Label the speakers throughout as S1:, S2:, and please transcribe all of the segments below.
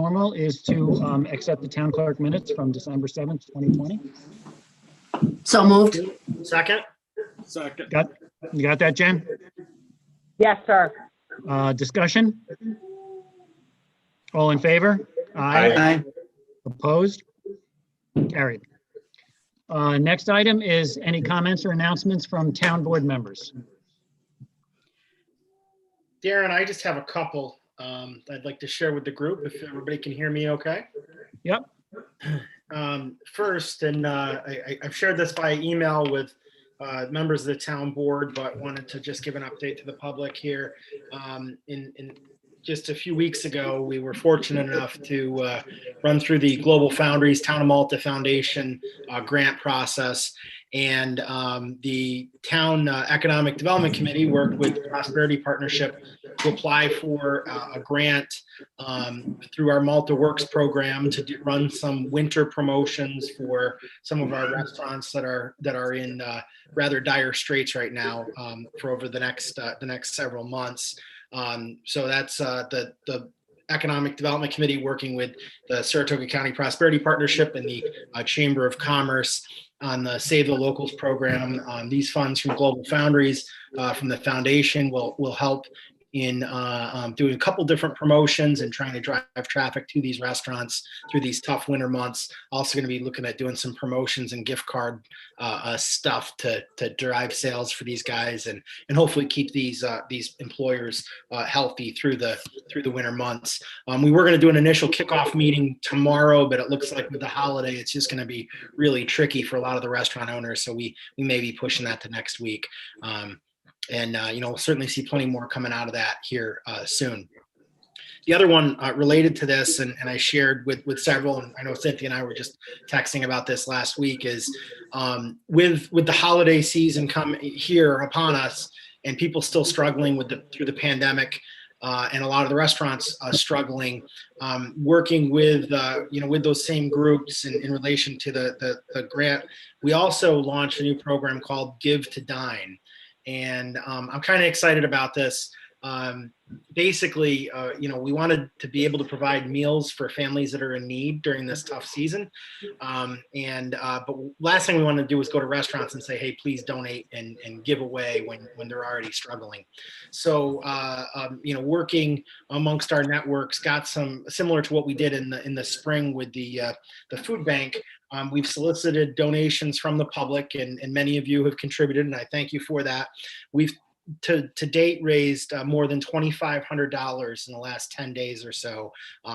S1: normal is to accept the town clerk minutes from December 7th, 2020.
S2: So moved.
S3: Second?
S4: Second.
S1: You got that, Jen?
S5: Yes, sir.
S1: Discussion? All in favor?
S2: Aye.
S1: Opposed? Carried. Next item is any comments or announcements from town board members?
S3: Darren, I just have a couple I'd like to share with the group, if everybody can hear me okay.
S1: Yep.
S3: First, and I've shared this by email with members of the town board, but wanted to just give an update to the public here. In just a few weeks ago, we were fortunate enough to run through the Global Foundries Town of Malta Foundation grant process. And the town economic development committee worked with the Prosperity Partnership to apply for a grant through our Malta Works program to run some winter promotions for some of our restaurants that are in rather dire straits right now for over the next several months. So that's the Economic Development Committee working with the Saratoga County Prosperity Partnership and the Chamber of Commerce on the Save the Locals program. These funds from Global Foundries from the foundation will help in doing a couple different promotions and trying to drive traffic to these restaurants through these tough winter months. Also going to be looking at doing some promotions and gift card stuff to drive sales for these guys and hopefully keep these employers healthy through the winter months. We were going to do an initial kickoff meeting tomorrow, but it looks like with the holiday, it's just going to be really tricky for a lot of the restaurant owners. So we may be pushing that to next week. We'll certainly see plenty more coming out of that here soon. The other one related to this, and I shared with several, and I know Cynthia and I were just texting about this last week, is with the holiday season come here upon us, and people still struggling through the pandemic, and a lot of the restaurants struggling, working with those same groups in relation to the grant. We also launched a new program called Give to Dine. And I'm kind of excited about this. Basically, we wanted to be able to provide meals for families that are in need during this tough season. But last thing we want to do is go to restaurants and say, hey, please donate and give away when they're already struggling. So, working amongst our networks, got some similar to what we did in the spring with the food bank. We've solicited donations from the public, and many of you have contributed, and I thank you for that. We've to date raised more than $2,500 in the last 10 days or so.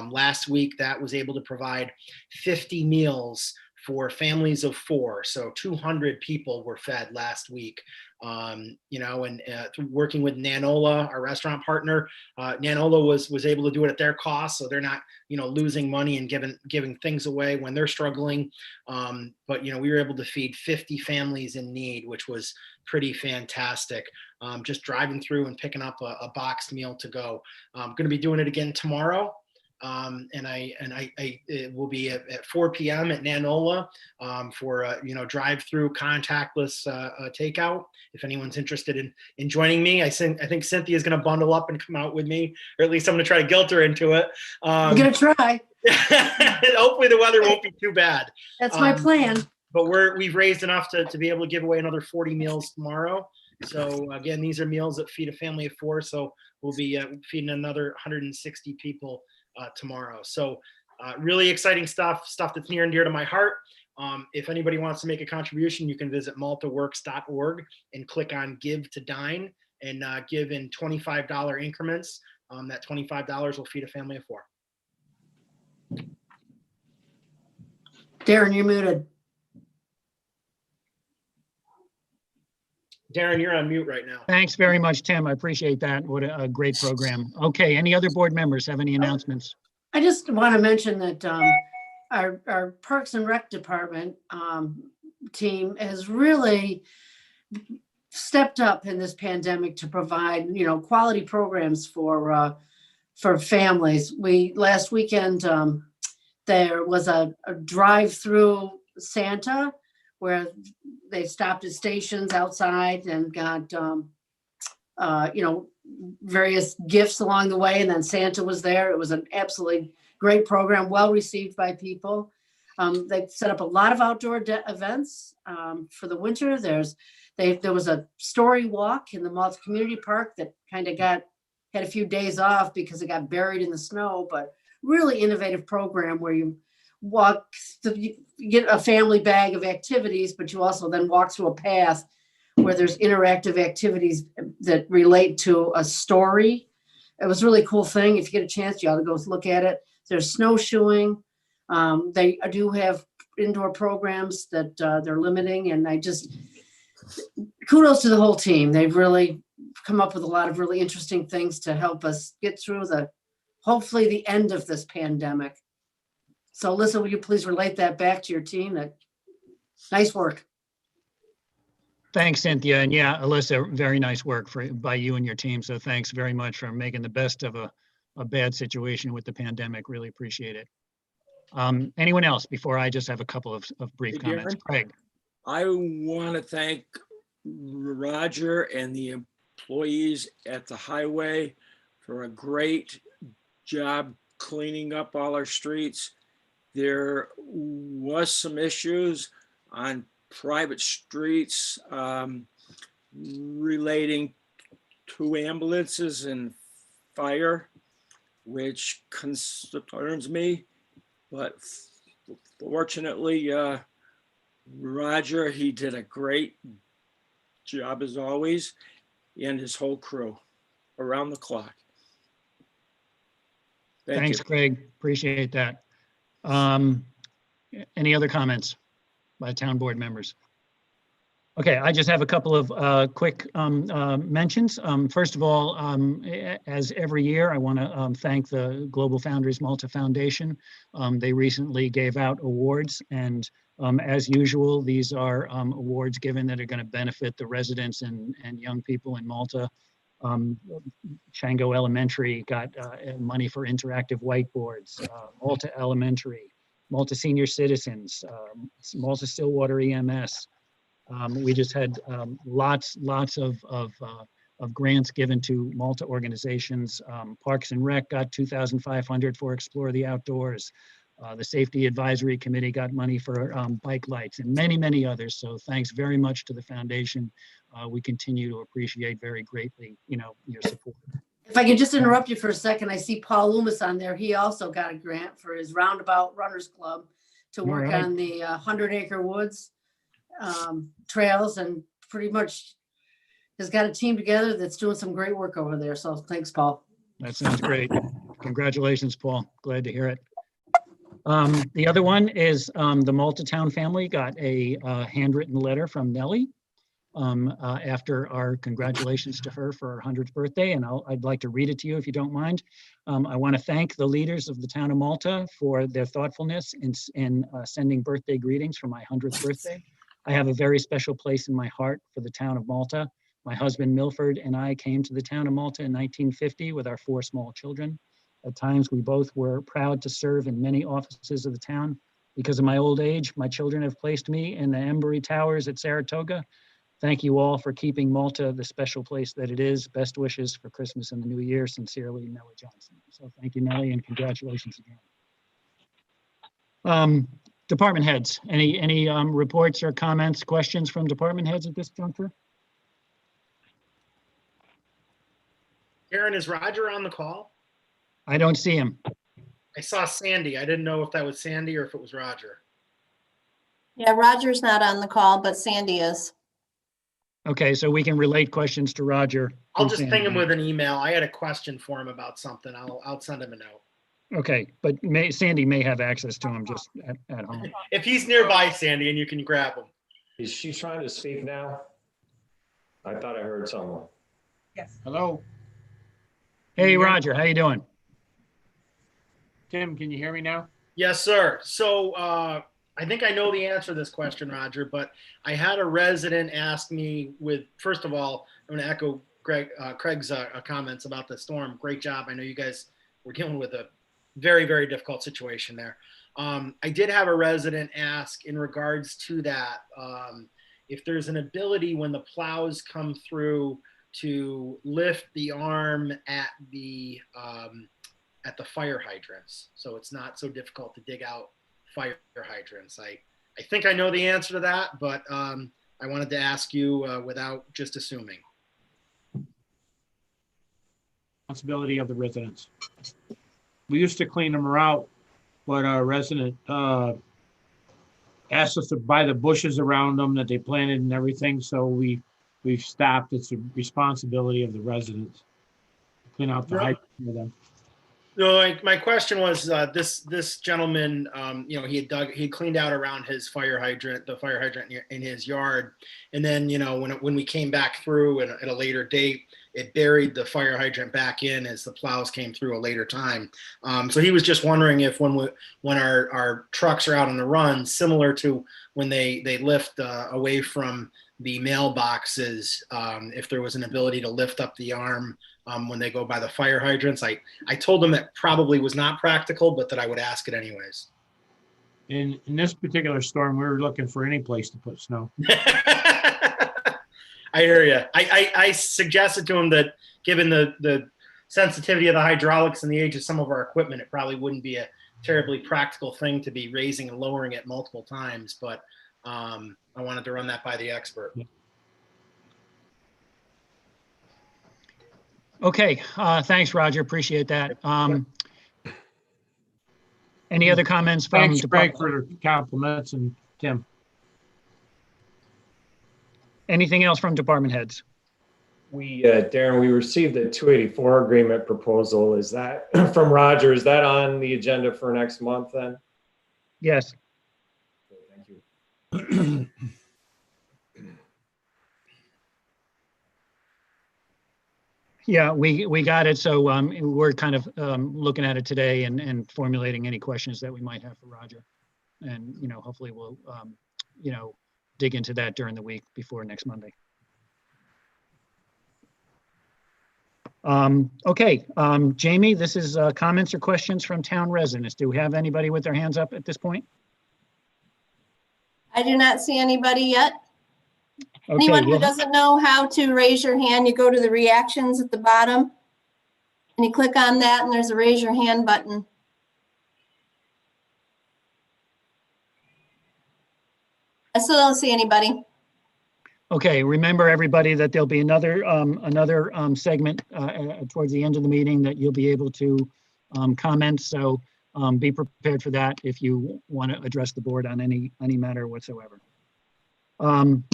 S3: Last week, that was able to provide 50 meals for families of 4. So 200 people were fed last week. Working with Nanola, our restaurant partner, Nanola was able to do it at their cost, so they're not, losing money and giving things away when they're struggling. But we were able to feed 50 families in need, which was pretty fantastic. Just driving through and picking up a boxed meal to go. I'm going to be doing it again tomorrow. It will be at 4 p.m. at Nanola for drive-through contactless takeout. If anyone's interested in joining me, I think Cynthia is going to bundle up and come out with me, or at least I'm going to try to guilt her into it.
S2: I'm going to try.
S3: Hopefully the weather won't be too bad.
S2: That's my plan.
S3: But we've raised enough to be able to give away another 40 meals tomorrow. So again, these are meals that feed a family of 4. So we'll be feeding another 160 people tomorrow. So really exciting stuff that's near and dear to my heart. If anybody wants to make a contribution, you can visit maltaworks.org and click on Give to Dine and give in $25 increments. That $25 will feed a family of 4.
S2: Darren, you're muted.
S3: Darren, you're on mute right now.
S1: Thanks very much, Tim. I appreciate that. What a great program. Okay, any other board members have any announcements?
S2: I just want to mention that our Parks and Rec Department team has really stepped up in this pandemic to provide, quality programs for families. Last weekend there was a drive-through Santa where they stopped at stations outside and got, various gifts along the way. And then Santa was there. It was an absolutely great program, well received by people. They've set up a lot of outdoor events for the winter. There was a story walk in the Malta Community Park that kind of had a few days off because it got buried in the snow, but really innovative program where you you get a family bag of activities, but you also then walk through a path where there's interactive activities that relate to a story. It was a really cool thing. If you get a chance, you ought to go look at it. There's snowshoeing. They do have indoor programs that they're limiting, and kudos to the whole team. They've really come up with a lot of really interesting things to help us get through hopefully the end of this pandemic. So Alyssa, will you please relate that back to your team? Nice work.
S1: Thanks, Cynthia. And yeah, Alyssa, very nice work by you and your team. So thanks very much for making the best of a bad situation with the pandemic. Really appreciate it. Anyone else before I just have a couple of brief
S4: Hey,
S1: comments?
S4: Darren?
S1: Craig.
S4: I want to thank Roger and the employees at the highway for a great job cleaning up all our streets. There was some issues on private streets relating to ambulances and fire, which concerns me. But fortunately, Roger, he did a great job as always, and his whole crew around the clock.
S1: Thanks,
S4: you.
S1: Craig. Appreciate that. Any other comments by town board members? Okay, I just have a couple of quick mentions. First of all, as every year, I want to thank the Global Foundries Malta Foundation. They recently gave out awards, and as usual, these are awards given that are going to benefit the residents and young people in Malta. Shango Elementary got money for interactive whiteboards, Malta Elementary, Malta Senior Citizens, Malta Stillwater EMS. We just had lots of grants given to Malta organizations. Parks and Rec got $2,500 for Explore the Outdoors. The Safety Advisory Committee got money for bike lights and many others. So thanks very much to the foundation. We continue to appreciate very greatly, your support.
S2: If I could just interrupt you for a second, I see Paul Loomis on there. He also got a grant for his Roundabout Runners Club to work
S1: All right.
S2: on the 100-acre woods trails, and pretty much has got a team together that's doing some great work over there. So thanks, Paul.
S1: That sounds great. Congratulations, Paul. Glad to hear it. The other one is the Malta Town family got a handwritten letter from Nellie after our congratulations to her for her 100th birthday, and I'd like to read it to you if you don't mind. I want to thank the leaders of the town of Malta for their thoughtfulness in sending birthday greetings for my 100th birthday. I have a very special place in my heart for the town of Malta. My husband Milford and I came to the town of Malta in 1950 with our 4 small children. At times, we both were proud to serve in many offices of the town. Because of my old age, my children have placed me in the Embry Towers at Saratoga. Thank you all for keeping Malta the special place that it is. Best wishes for Christmas and the New Year. Sincerely, Nellie Johnson. So thank you, Nellie, and congratulations again. Department heads, any reports or comments, questions from department heads at this juncture?
S3: Karen, is Roger on the call?
S1: I don't see him.
S3: I saw Sandy. I didn't know if that was Sandy or if it was Roger.
S6: Yeah, Roger's not on the call, but Sandy is.
S1: Okay, so we can relate questions to Roger.
S3: I'll just ping him with an email. I had a question for him about something. I'll send him a note.
S1: Okay, but Sandy may have access to him just at home.
S3: If he's nearby, Sandy, and you can grab him.
S7: Is she trying to speak now? I thought I heard someone.
S8: Yes.
S9: Hello,
S1: Hey, Roger, how you doing?
S9: Tim, can you hear me now?
S3: Yes, sir. So I think I know the answer to this question, Roger, but I had a resident ask me first of all, I'm going to echo Craig's comments about the storm. Great job. I know you guys were dealing with a very, very difficult situation there. I did have a resident ask in regards to that, if there's an ability when the plows come through to lift the arm at the at the fire hydrants. So it's not so difficult to dig out fire hydrants. I think I know the answer to that, but I wanted to ask you without just assuming.
S8: Responsibility of the residents. We used to clean them out, but our resident asked us to buy the bushes around them that they planted and everything, so we've stopped. It's a responsibility of the residents to clean out the
S3: Right.
S8: hydrant for them.
S3: No, my question was this gentleman, he had cleaned out around his fire hydrant, the fire hydrant in his yard, and then when we came back through at a later date, it buried the fire hydrant back in as the plows came through a later time. So he was just wondering if when our trucks are out on the run, similar to when they lift away from the mailboxes, if there was an ability to lift up the arm when they go by the fire hydrants. I told them that probably was not practical, but that I would ask it anyways.
S8: In this particular storm, we were looking for any place to put snow.
S3: I hear you. I suggested to him that given the sensitivity of the hydraulics and the age of some of our equipment, it probably wouldn't be a terribly practical thing to be raising and lowering it multiple times, but I wanted to run that by the expert.
S1: Okay, thanks, Roger. Appreciate that. Any other comments from?
S8: Thanks, Greg, for the compliments, and Tim.
S1: Anything else from department heads?
S7: Darren, we received a 284 agreement proposal. Is that from Roger? Is that on the agenda for next month then?
S1: Yes.
S7: Okay, thank you.
S1: Yeah, we got it. So we're kind of looking at it today and formulating any questions that we might have for Roger. And, hopefully we'll, dig into that during the week before next Monday. Okay, Jamie, this is comments or questions from town residents. Do we have anybody with their hands up at this point?
S6: I do not see anybody yet.
S1: Okay,
S6: Anyone who
S1: well,
S6: doesn't know how to raise your hand, you go to the reactions at the bottom and you click on that and there's a raise your hand button. I still don't see anybody.
S1: okay, remember everybody that there'll be another segment towards the end of the meeting that you'll be able to comment. So be prepared for that if you want to address the board on any matter whatsoever.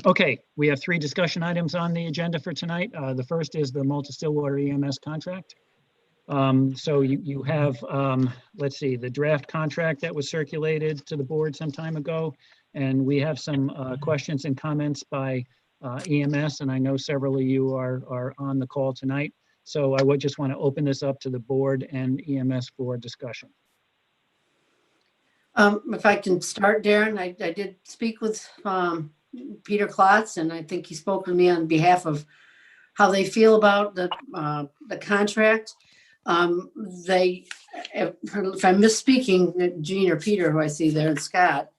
S1: Okay, we have 3 discussion items on the agenda for tonight. The first is the Malta Stillwater EMS contract. So you have, let's see, the draft contract that was circulated to the board some time ago. And we have some questions and comments by EMS, and I know several of you are on the call tonight. So I would just want to open this up to the board and EMS for discussion.
S2: If I can start, Darren, I did speak with Peter Klotz, and I think he spoke with me on behalf of how they feel about the contract. If I'm misspeaking, Gene or Peter, who I see there, and Scott,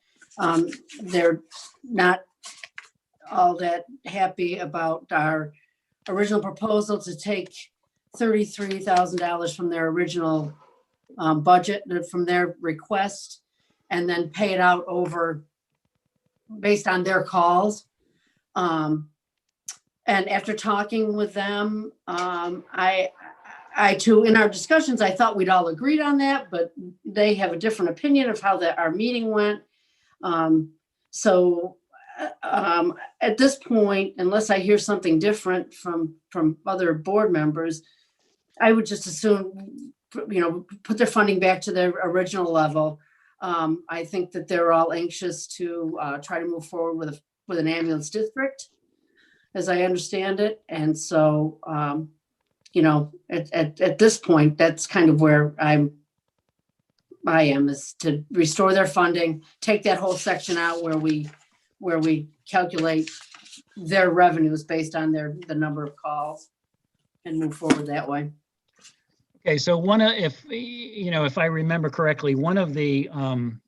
S2: they're not all that happy about our original proposal to take $33,000 from their original budget, from their request, and then pay it out over based on their calls. And after talking with them, I too, in our discussions, I thought we'd all agreed on that, but they have a different opinion of how our meeting went. So at this point, unless I hear something different from other board members, I would just assume, put their funding back to their original level. I think that they're all anxious to try to move forward with an ambulance district, as I understand it. And so, at this point, that's kind of where I am, is to restore their funding, take that whole section out where we calculate their revenues based on the number of calls, and move forward that way.
S1: Okay, so if I remember correctly, one of the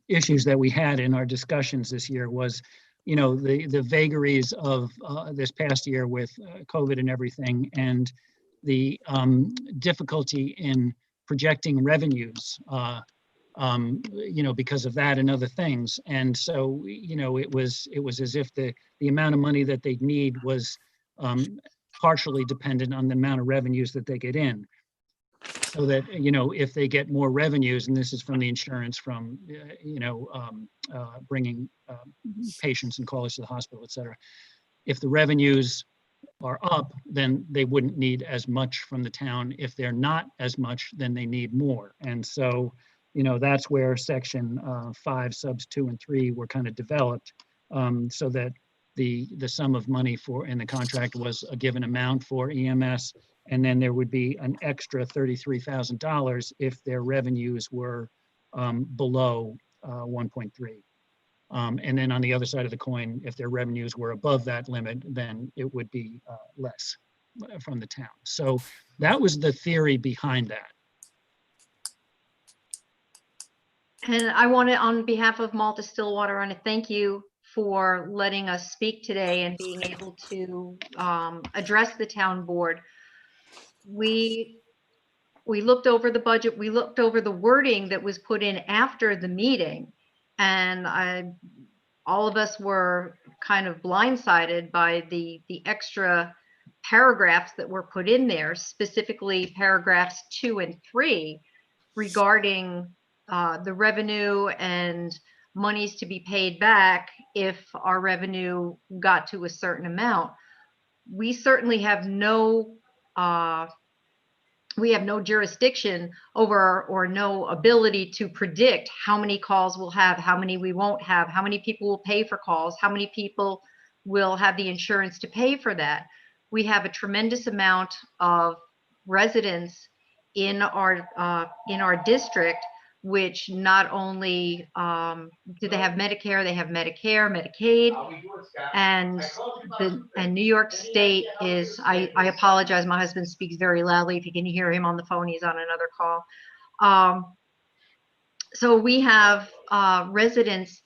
S1: issues that we had in our discussions this year was, the vagaries of this past year with COVID and everything, and the difficulty in projecting revenues, because of that and other things. And so, it was as if the amount of money that they'd need was partially dependent on the amount of revenues that they get in. So that, if they get more revenues, and this is from the insurance from, bringing patients and callers to the hospital, et cetera. If the revenues are up, then they wouldn't need as much from the town. If they're not as much, then they need more. And so, that's where section 5 subs 2 and 3 were kind of developed, so that the sum of money in the contract was a given amount for EMS, and then there would be an extra $33,000 if their revenues were below 1.3. And then on the other side of the coin, if their revenues were above that limit, then it would be less from the town. So that was the theory behind that.
S9: And I want to, on behalf of Malta Stillwater, I want to thank you for letting us speak today and being able to address the town board. We looked over the budget, we looked over the wording that was put in after the meeting, and all of us were kind of blindsided by the extra paragraphs that were put in there, specifically paragraphs 2 and 3 regarding the revenue and monies to be paid back if our revenue got to a certain amount. We certainly have no jurisdiction over or no ability to predict how many calls we'll have, how many we won't have, how many people will pay for calls, how many people will have the insurance to pay for that. We have a tremendous amount of residents in our district, which not only do they have Medicare, they have Medicare, Medicaid, and New York State is, I apologize, my husband speaks very loudly. If you can hear him on the phone, he's on another call. So we have residents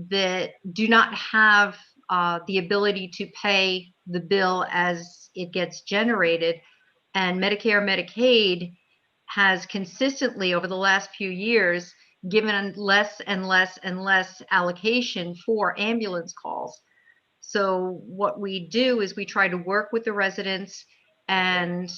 S9: that do not have the ability to pay the bill as it gets generated, and Medicare, Medicaid has consistently over the last few years given less and less and less allocation for ambulance calls. So what we do is we try to work with the residents, and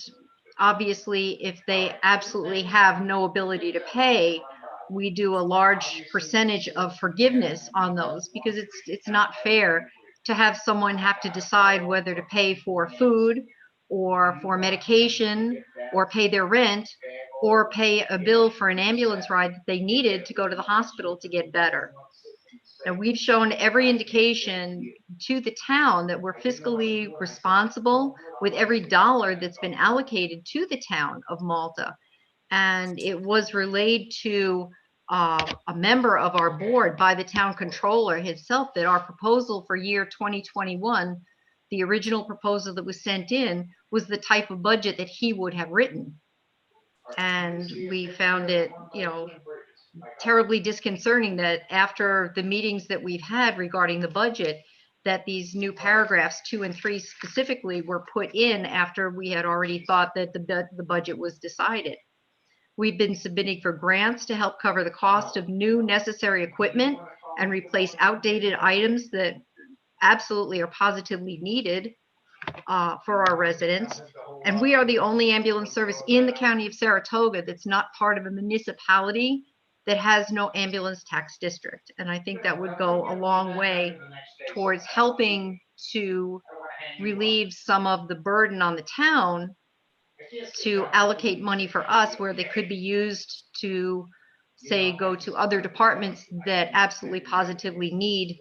S9: obviously if they absolutely have no ability to pay, we do a large percentage of forgiveness on those, because it's not fair to have someone have to decide whether to pay for food or for medication or pay their rent or pay a bill for an ambulance ride that they needed to go to the hospital to get better. And we've shown every indication to the town that we're fiscally responsible with every dollar that's been allocated to the town of Malta. And it was relayed to a member of our board by the town controller himself that our proposal for year 2021, the original proposal that was sent in, was the type of budget that he would have written. And we found it, terribly disconcerting that after the meetings that we've had regarding the budget, that these new paragraphs 2 and 3 specifically were put in after we had already thought that the budget was decided. We've been submitting for grants to help cover the cost of new necessary equipment and replace outdated items that absolutely are positively needed for our residents. And we are the only ambulance service in the county of Saratoga that's not part of a municipality that has no ambulance tax district. And I think that would go a long way towards helping to relieve some of the burden on the town to allocate money for us where they could be used to, say, go to other departments that absolutely positively need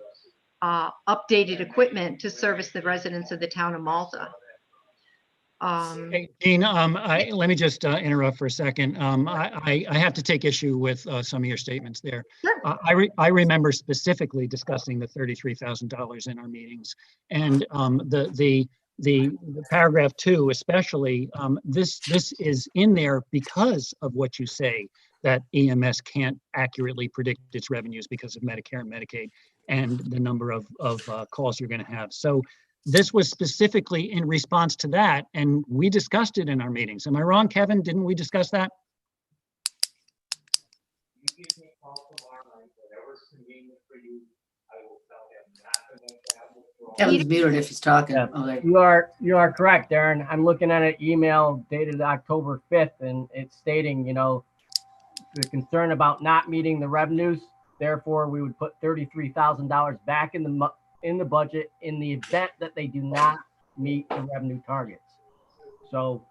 S9: updated equipment to service the residents of the town of Malta.
S1: Hey, Dean, let me just interrupt for a second. I have to take issue with some of your statements there.
S9: Sure.
S1: I remember specifically discussing the $33,000 in our meetings, and the paragraph 2 especially, this is in there because of what you say, that EMS can't accurately predict its revenues because of Medicare and Medicaid and the number of calls you're going to have. So this was specifically in response to that, and we discussed it in our meetings. Am I wrong, Kevin? Didn't we discuss that?
S2: Kevin's muted if he's talking.
S10: Yeah.
S2: Oh, there.
S10: You are correct, Darren. I'm looking at an email dated October 5th, and it's stating, the concern about not meeting the revenues. Therefore, we would put $33,000 back in the budget in the event that they do not meet the revenue targets. So,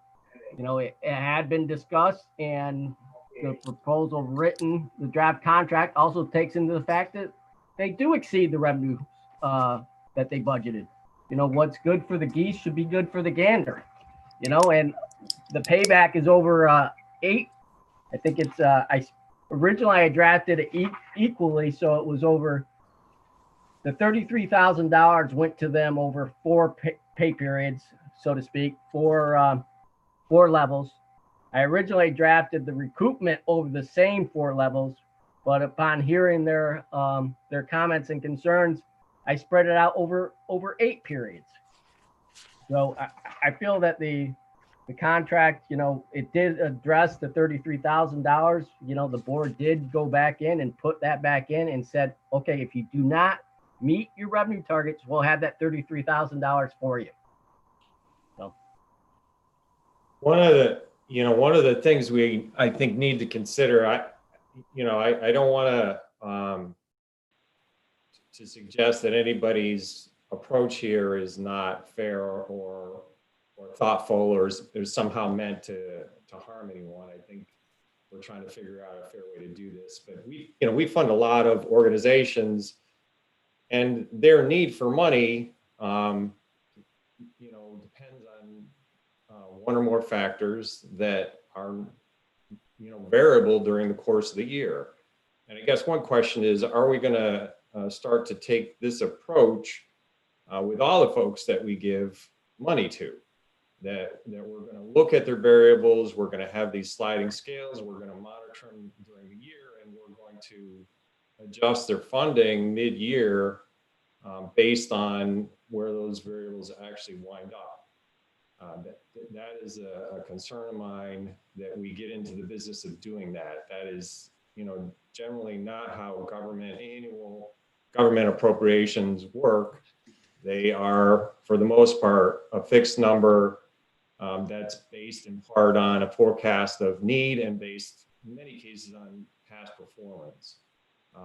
S10: it had been discussed, and the proposal written, the draft contract also takes into the fact that they do exceed the revenue that they budgeted. What's good for the geese should be good for the gander, and the payback is over 8. I think it's, originally I drafted it equally, so it was over, the $33,000 went to them over 4 pay periods, so to speak, 4 levels. I originally drafted the recoupment over the same 4 levels, but upon hearing their comments and concerns, I spread it out over 8 periods. So I feel that the contract, it did address the $33,000. The board did go back in and put that back in and said, okay, if you do not meet your revenue targets, we'll have that $33,000 for you. So
S7: One of the things I think need to consider, I don't want to suggest that anybody's approach here is not fair or thoughtful or is somehow meant to harm anyone. I think we're trying to figure out a fair way to do this. But we fund a lot of organizations, and their need for money, depends on one or more factors that are, variable during the course of the year. And I guess one question is, are we going to start to take this approach with all the folks that we give money to? That we're going to look at their variables, we're going to have these sliding scales, we're going to monitor them during the year, and we're going to adjust their funding mid-year based on where those variables actually wind up. That is a concern of mine, that we get into the business of doing that. That is, generally not how annual government appropriations work. They are, for the most part, a fixed number that's based in part on a forecast of need and based in many cases on past performance,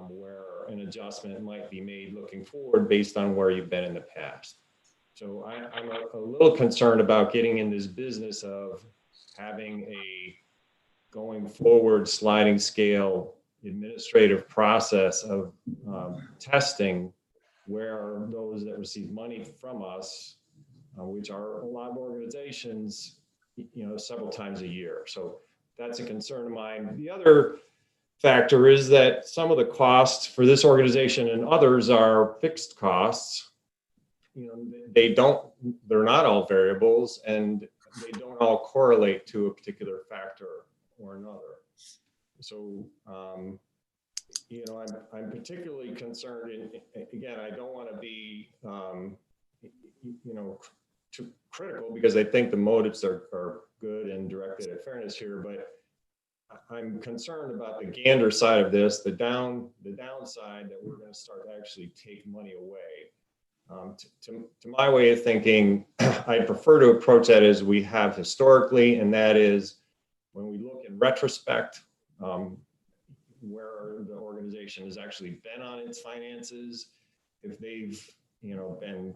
S7: where an adjustment might be made looking forward based on where you've been in the past. So I'm a little concerned about getting in this business of having a going forward sliding scale administrative process of testing where those that receive money from us, which are a lot of organizations, several times a year. So that's a concern of mine. The other factor is that some of the costs for this organization and others are fixed costs. They're not all variables, and they don't all correlate to a particular factor or another. So, I'm particularly concerned, and again, I don't want to be, too critical, because I think the motives are good and directed at fairness here, but I'm concerned about the gander side of this, the downside that we're going to start to actually take money away. To my way of thinking, I prefer to approach that as we have historically, and that is when we look in retrospect, where the organization has actually been on its finances, if they've been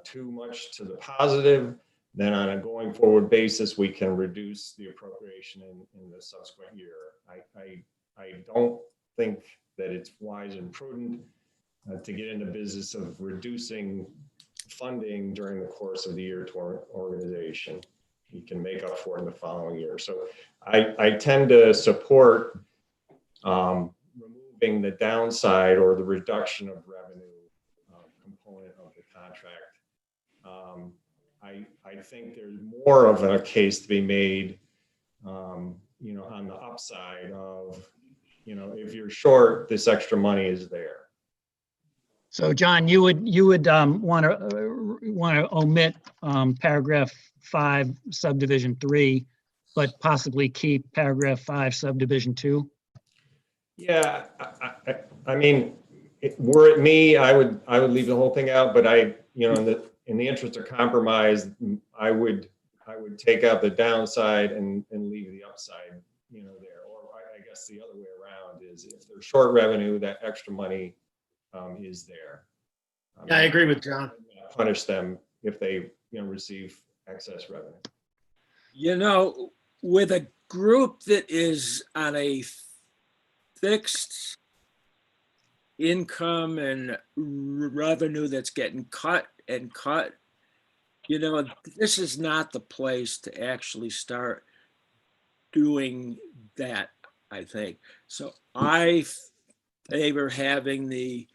S7: too much to the positive, then on a going forward basis, we can reduce the appropriation in the subsequent year. I don't think that it's wise and prudent to get in the business of reducing funding during the course of the year to our organization. You can make up for it in the following year. So I tend to support removing the downside or the reduction of revenue component of the contract. I think there's more of a case to be made, on the upside of, if you're short, this extra money is there.
S1: So John, you would want to omit paragraph 5, subdivision 3, but possibly keep paragraph 5, subdivision 2? Yeah,
S7: I mean, were it me, I would leave the whole thing out, but I in the interest of compromise, I would take out the downside and leave the upside, there. Or I guess the other way around is if they're short revenue, that extra money is there.
S3: Yeah, I agree with John.
S7: Punish them if they, receive excess revenue.
S4: With a group that is on a fixed income and revenue that's getting cut and cut, this is not the place to actually start doing that, I think. So I favor having the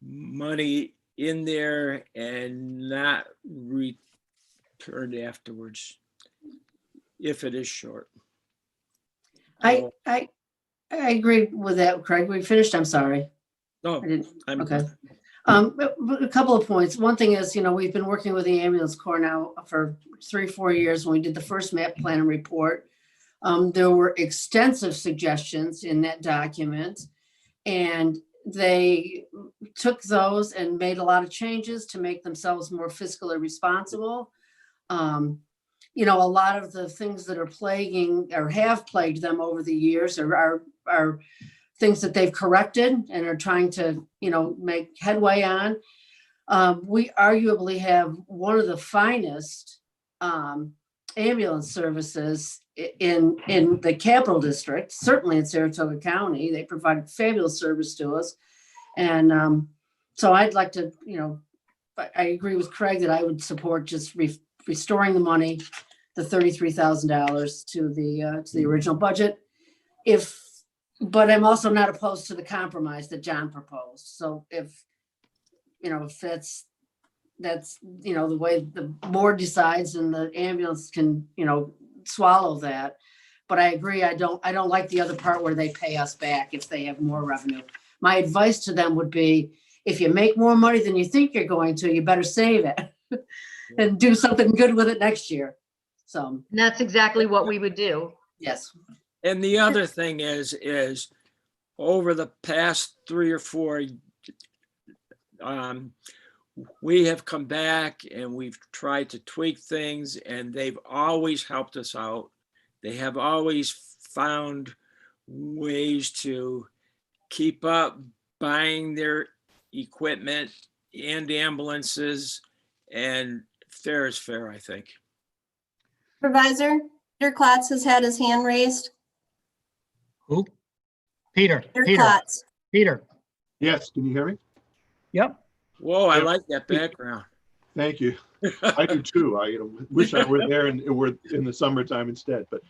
S4: money in there and not returned afterwards if it is short.
S2: I agree with that, Craig. We finished, I'm sorry.
S4: No,
S2: I didn't,
S4: I'm
S2: okay.
S4: done.
S2: A couple of points. One thing is, we've been working with the ambulance corps now for 3-4 years. When we did the first map plan and report, there were extensive suggestions in that document, and they took those and made a lot of changes to make themselves more fiscally responsible. A lot of the things that are plaguing or have plagued them over the years are things that they've corrected and are trying to, make headway on. We arguably have one of the finest ambulance services in the Capital District, certainly in Saratoga County. They provide fabulous service to us. And so I'd like to, I agree with Craig that I would support just restoring the money, the $33,000 to the original budget. But I'm also not opposed to the compromise that John proposed. So if that's the way the board decides and the ambulance can, swallow that. But I agree, I don't like the other part where they pay us back if they have more revenue. My advice to them would be, if you make more money than you think you're going to, you better save it and do something good with it next year. So
S9: And that's exactly what we would do.
S2: yes.
S4: And the other thing is over the past 3 or 4, we have come back and we've tried to tweak things, and they've always helped us out. They have always found ways to keep up buying their equipment and ambulances, and fair is fair, I think.
S6: Supervisor, Peter Klotz has had his hand raised.
S1: Who? Peter.
S6: Peter Klotz.
S1: Peter.
S11: Yes, can you hear me?
S1: Yep.
S4: Whoa, I like that background.
S11: Thank you. I do too. I wish I were there and it were in the summertime instead, but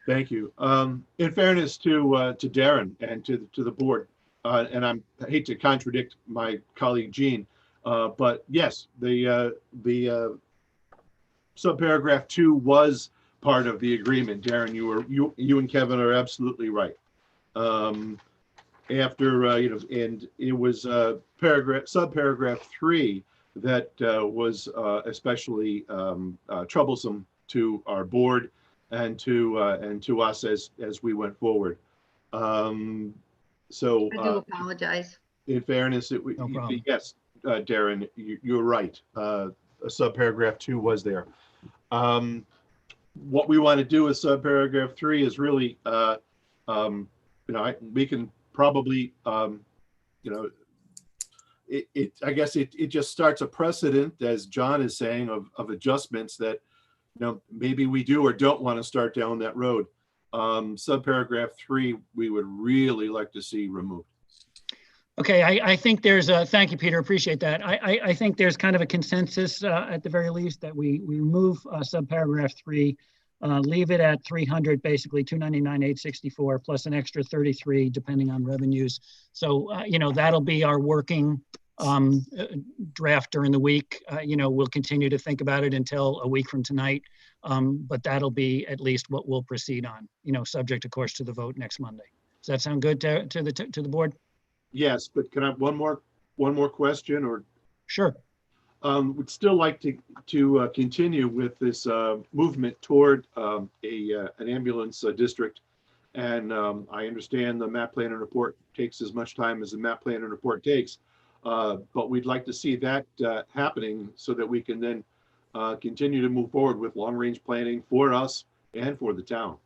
S11: thank you. In fairness to Darren and to the board, and I hate to contradict my colleague Gene, but yes, the subparagraph 2 was part of the agreement. Darren, you and Kevin are absolutely right. After and it was subparagraph 3 that was especially troublesome to our board and to us as we went forward. So
S9: I do apologize.
S11: in fairness,
S1: No problem.
S11: yes, Darren, you're right. A subparagraph 2 was there. What we want to do with subparagraph 3 is really, we can probably, I guess it just starts a precedent, as John is saying, of adjustments that, maybe we do or don't want to start down that road. Subparagraph 3, we would really like to see removed.
S1: Okay, I think there's a, thank you, Peter, appreciate that. I think there's kind of a consensus at the very least that we remove subparagraph 3, leave it at 300, basically 299,864 plus an extra 33 depending on revenues. So, that'll be our working draft during the week. We'll continue to think about it until a week from tonight, but that'll be at least what we'll proceed on, subject of course to the vote next Monday. Does that sound good to the board?
S11: Yes, but can I have one more question? Or
S1: Sure.
S11: Would still like to continue with this movement toward an ambulance district, and I understand the map plan and report takes as much time as the map plan and report takes. But we'd like to see that happening so that we can then continue to move forward with long-range planning for us and for the town.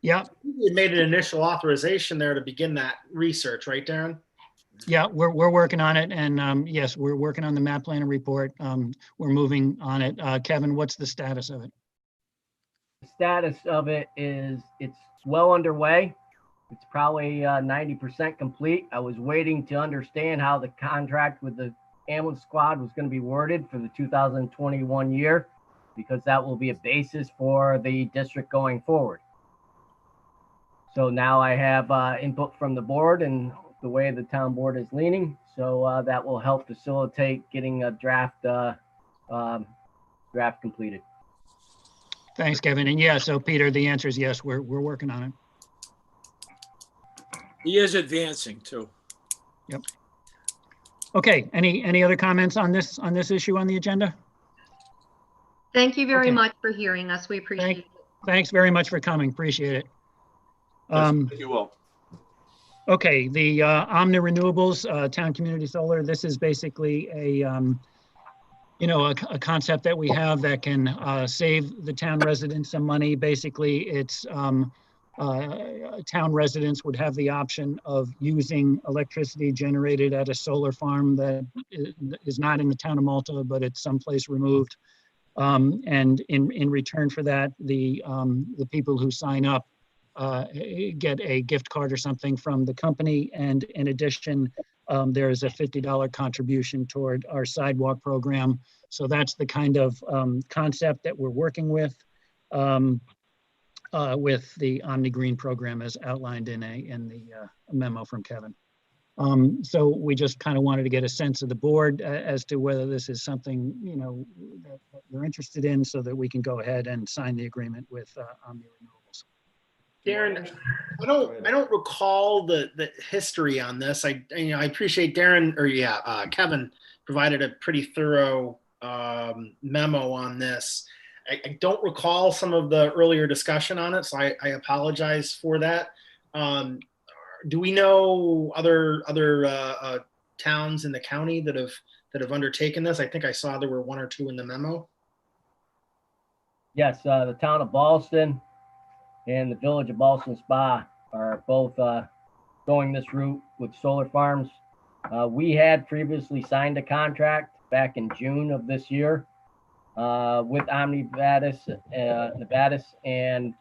S1: Yeah,
S3: We made an initial authorization there to begin that research, right, Darren?
S1: yeah, we're working on it, and yes, we're working on the map plan and report. We're moving on it. Kevin, what's the status of it?
S10: The status of it is it's well underway. It's probably 90% complete. I was waiting to understand how the contract with the ambulance squad was going to be worded for the 2021 year, because that will be a basis for the district going forward. So now I have input from the board and the way the town board is leaning. So that will help facilitate getting a draft completed.
S1: Thanks, Kevin. And yeah, so Peter, the answer is yes, we're working on it.
S4: He is advancing too.
S1: Yep. Okay, any other comments on this issue on the agenda?
S9: Thank you very
S1: Okay.
S9: much for hearing us. We appreciate it.
S1: Thanks very much for coming. Appreciate it.
S11: Thank you all.
S1: Okay, the Omni Renewables, Town Community Solar, this is basically a concept that we have that can save the town residents some money. Basically, it's town residents would have the option of using electricity generated at a solar farm that is not in the town of Malta, but it's someplace removed. And in return for that, the people who sign up get a gift card or something from the company. And in addition, there is a $50 contribution toward our sidewalk program. So that's the kind of concept that we're working with the Omni Green program as outlined in the memo from Kevin. So we just kind of wanted to get a sense of the board as to whether this is something, that you're interested in, so that we can go ahead and sign the agreement with Omni Renewables.
S3: Darren, I don't recall the history on this. I appreciate Darren Kevin provided a pretty thorough memo on this. I don't recall some of the earlier discussion on it, so I apologize for that. Do we know other towns in the county that have undertaken this? I think I saw there were one or two in the memo.
S10: Yes, the town of Ballston and the village of Ballston Spa are both going this route with solar farms. We had previously signed a contract back in June of this year with Omni Novatus, and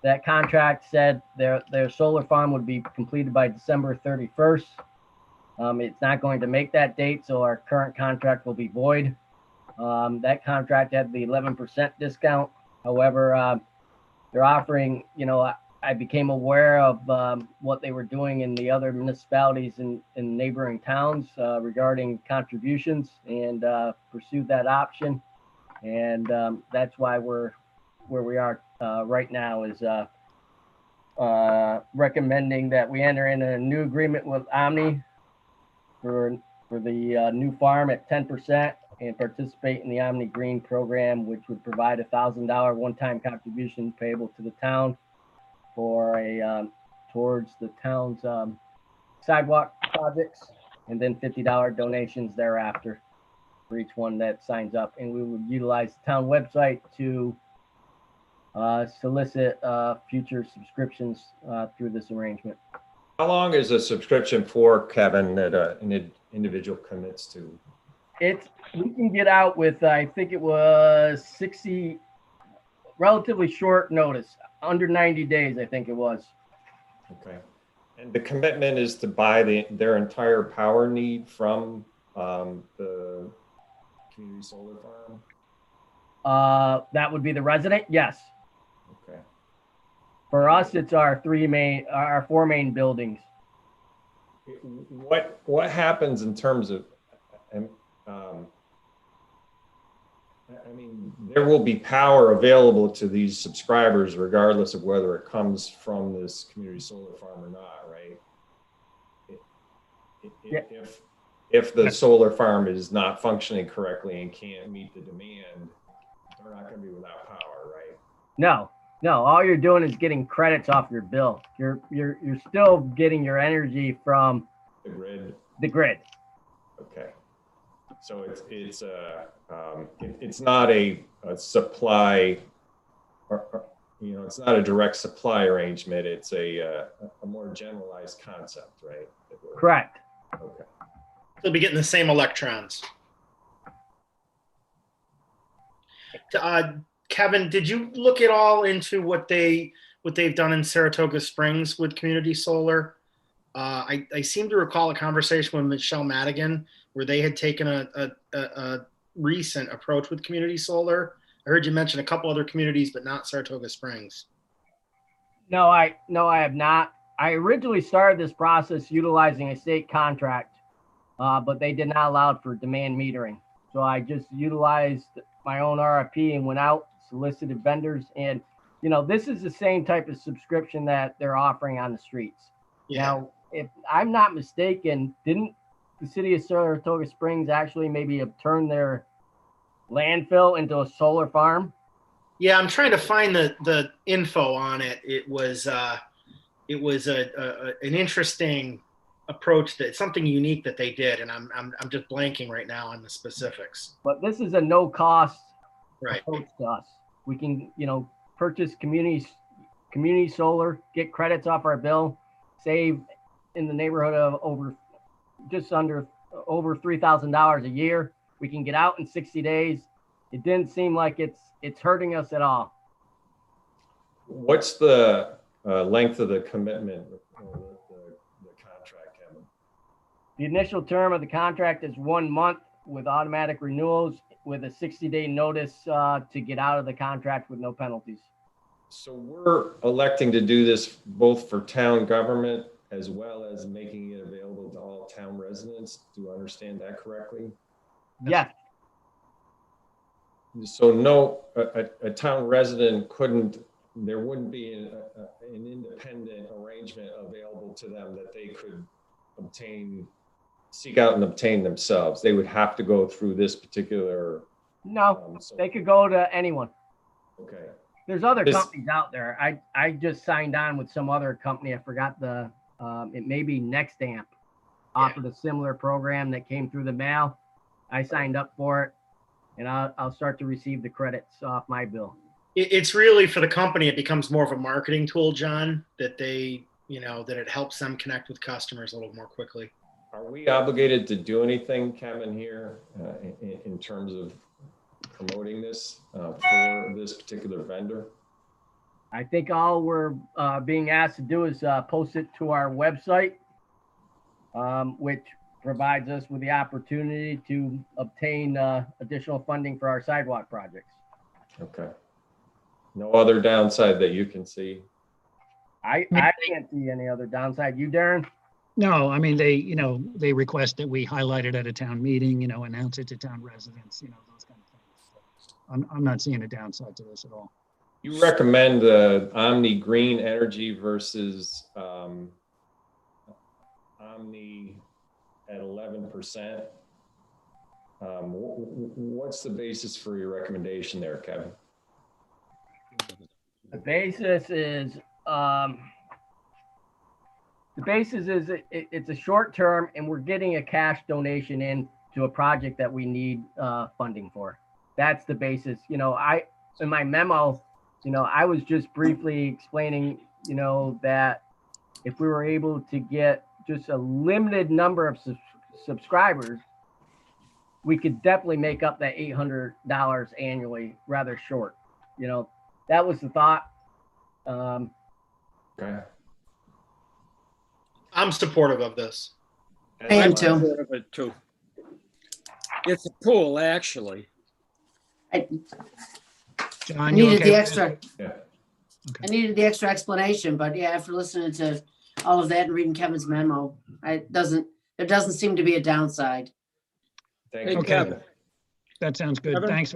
S10: that contract said their solar farm would be completed by December 31st. It's not going to make that date, so our current contract will be void. That contract had the 11% discount. However, they're offering, I became aware of what they were doing in the other municipalities in neighboring towns regarding contributions, and pursued that option. And that's why we're where we are right now, is recommending that we enter in a new agreement with Omni for the new farm at 10% and participate in the Omni Green program, which would provide $1,000 one-time contribution payable to the town for towards the town's sidewalk projects, and then $50 donations thereafter for each one that signs up. And we would utilize the town website to solicit future subscriptions through this arrangement.
S7: How long is a subscription for, Kevin, that an individual commits to?
S10: We can get out with, I think it was 60, relatively short notice, under 90 days, I think it was.
S7: Okay. And the commitment is to buy their entire power need from the community solar farm?
S10: That would be the resident, yes.
S7: Okay.
S10: For us, it's our four main buildings.
S7: What happens in terms of, there will be power available to these subscribers regardless of whether it comes from this community solar farm or not, right? If the solar farm is not functioning correctly and can't meet the demand, they're not going to be without power, right?
S10: No, all you're doing is getting credits off your bill. You're still getting your energy from
S7: The grid.
S10: The grid.
S7: Okay. So it's not a supply, it's not a direct supply arrangement. It's a more generalized concept, right?
S10: Correct.
S7: Okay.
S3: They'll be getting the same electrons. Kevin, did you look at all into what they've done in Saratoga Springs with community solar? I seem to recall a conversation with Michelle Madigan where they had taken a recent approach with community solar. I heard you mention a couple other communities, but not Saratoga Springs.
S10: No, I have not. I originally started this process utilizing a state contract, but they did not allow for demand metering. So I just utilized my own RFP and went out, solicited vendors, and this is the same type of subscription that they're offering on the streets.
S3: Yeah.
S10: Now, if I'm not mistaken, didn't the city of Saratoga Springs actually maybe have turned their landfill into a solar farm?
S3: Yeah, I'm trying to find the info on it. It was an interesting approach, that something unique that they did, and I'm just blanking right now on the specifics.
S10: But this is a no cost
S3: Right.
S10: approach to us. We can, purchase community solar, get credits off our bill, save in the neighborhood of over $3,000 a year. We can get out in 60 days. It didn't seem like it's hurting us at all.
S7: What's the length of the commitment with the contract, Kevin?
S10: The initial term of the contract is 1 month with automatic renewals with a 60-day notice to get out of the contract with no penalties.
S7: So we're electing to do this both for town government as well as making it available to all town residents. Do I understand that correctly?
S10: Yes.
S7: So no, a town resident there wouldn't be an independent arrangement available to them that they could seek out and obtain themselves. They would have to go through this particular.
S10: No, they could go to anyone.
S7: Okay.
S10: There's other companies out there. I just signed on with some other company. I forgot it may be NextAmp offered a similar program that came through the mail. I signed up for it, and I'll start to receive the credits off my bill.
S3: It's really, for the company, it becomes more of a marketing tool, John, that that it helps them connect with customers a little more quickly.
S7: Are we obligated to do anything, Kevin, here in terms of promoting this for this particular vendor?
S10: I think all we're being asked to do is post it to our website, which provides us with the opportunity to obtain additional funding for our sidewalk projects.
S7: Okay. No other downside that you can see?
S10: I can't see any other downside. You, Darren?
S1: No, I mean, they request that we highlight it at a town meeting, announce it to town residents, those kind of things. So I'm not seeing a downside to this at all.
S7: You recommend Omni Green Energy versus Omni at 11%. What's the basis for your recommendation there, Kevin?
S10: The basis is it's a short term, and we're getting a cash donation in to a project that we need funding for. That's the basis. In my memo, I was just briefly explaining, that if we were able to get just a limited number of subscribers, we could definitely make up that $800 annually rather short. That was the thought.
S7: Okay.
S3: I'm supportive of this.
S2: I am
S4: I'm
S2: too.
S4: supportive of it too. It's a pool, actually.
S2: I
S1: John, you
S2: needed
S1: okay
S2: the
S1: with
S2: extra.
S7: Yeah.
S2: I needed the extra explanation, but yeah, after listening to all of that and reading Kevin's memo, there doesn't seem to be a downside.
S7: Thank
S4: Hey,
S7: you,
S1: Okay.
S7: Kevin.
S1: That sounds good.
S4: Kevin?
S1: Thanks.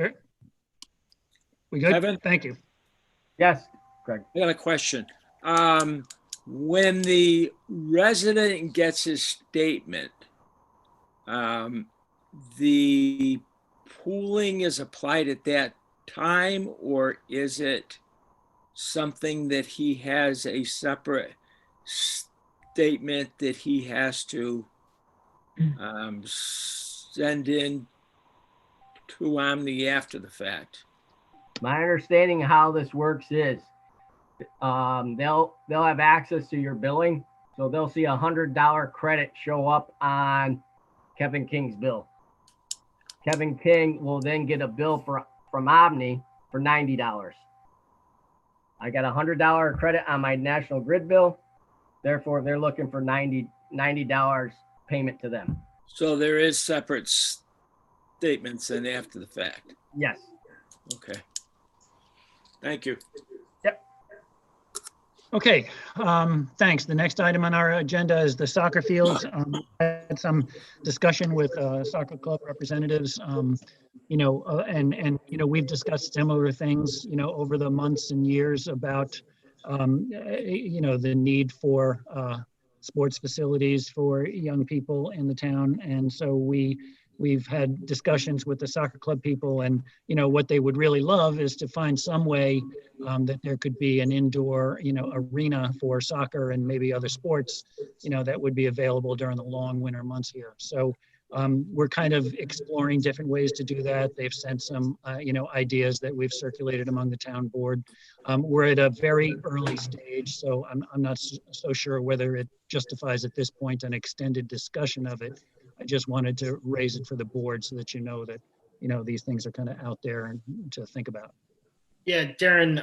S1: We good?
S4: Kevin?
S1: Thank you.
S10: Yes, Greg.
S4: I got a question. When the resident gets his statement, the pooling is applied at that time, or is it something that he has a separate statement that he has to send in to Omni after the fact.
S10: My understanding of how this works is, they'll have access to your billing, so they'll see $100 credit show up on Kevin King's bill. Kevin King will then get a bill from Omni for $90. I got $100 credit on my National Grid bill, therefore they're looking for $90 payment to them.
S4: So there is separate statements and after the fact.
S10: Yes.
S4: Okay. Thank you.
S1: Okay, thanks. The next item on our agenda is the soccer fields. I had some discussion with soccer club representatives, we've discussed similar things, over the months and years about, the need for sports facilities for young people in the town. And so we've had discussions with the soccer club people, and what they would really love is to find some way that there could be an indoor arena for soccer and maybe other sports that would be available during the long winter months here. So we're kind of exploring different ways to do that. They've sent some ideas that we've circulated among the town board. We're at a very early stage, so I'm not so sure whether it justifies at this point an extended discussion of it. I just wanted to raise it for the board so that that these things are kind of out there and to think about.
S3: Yeah, Darren,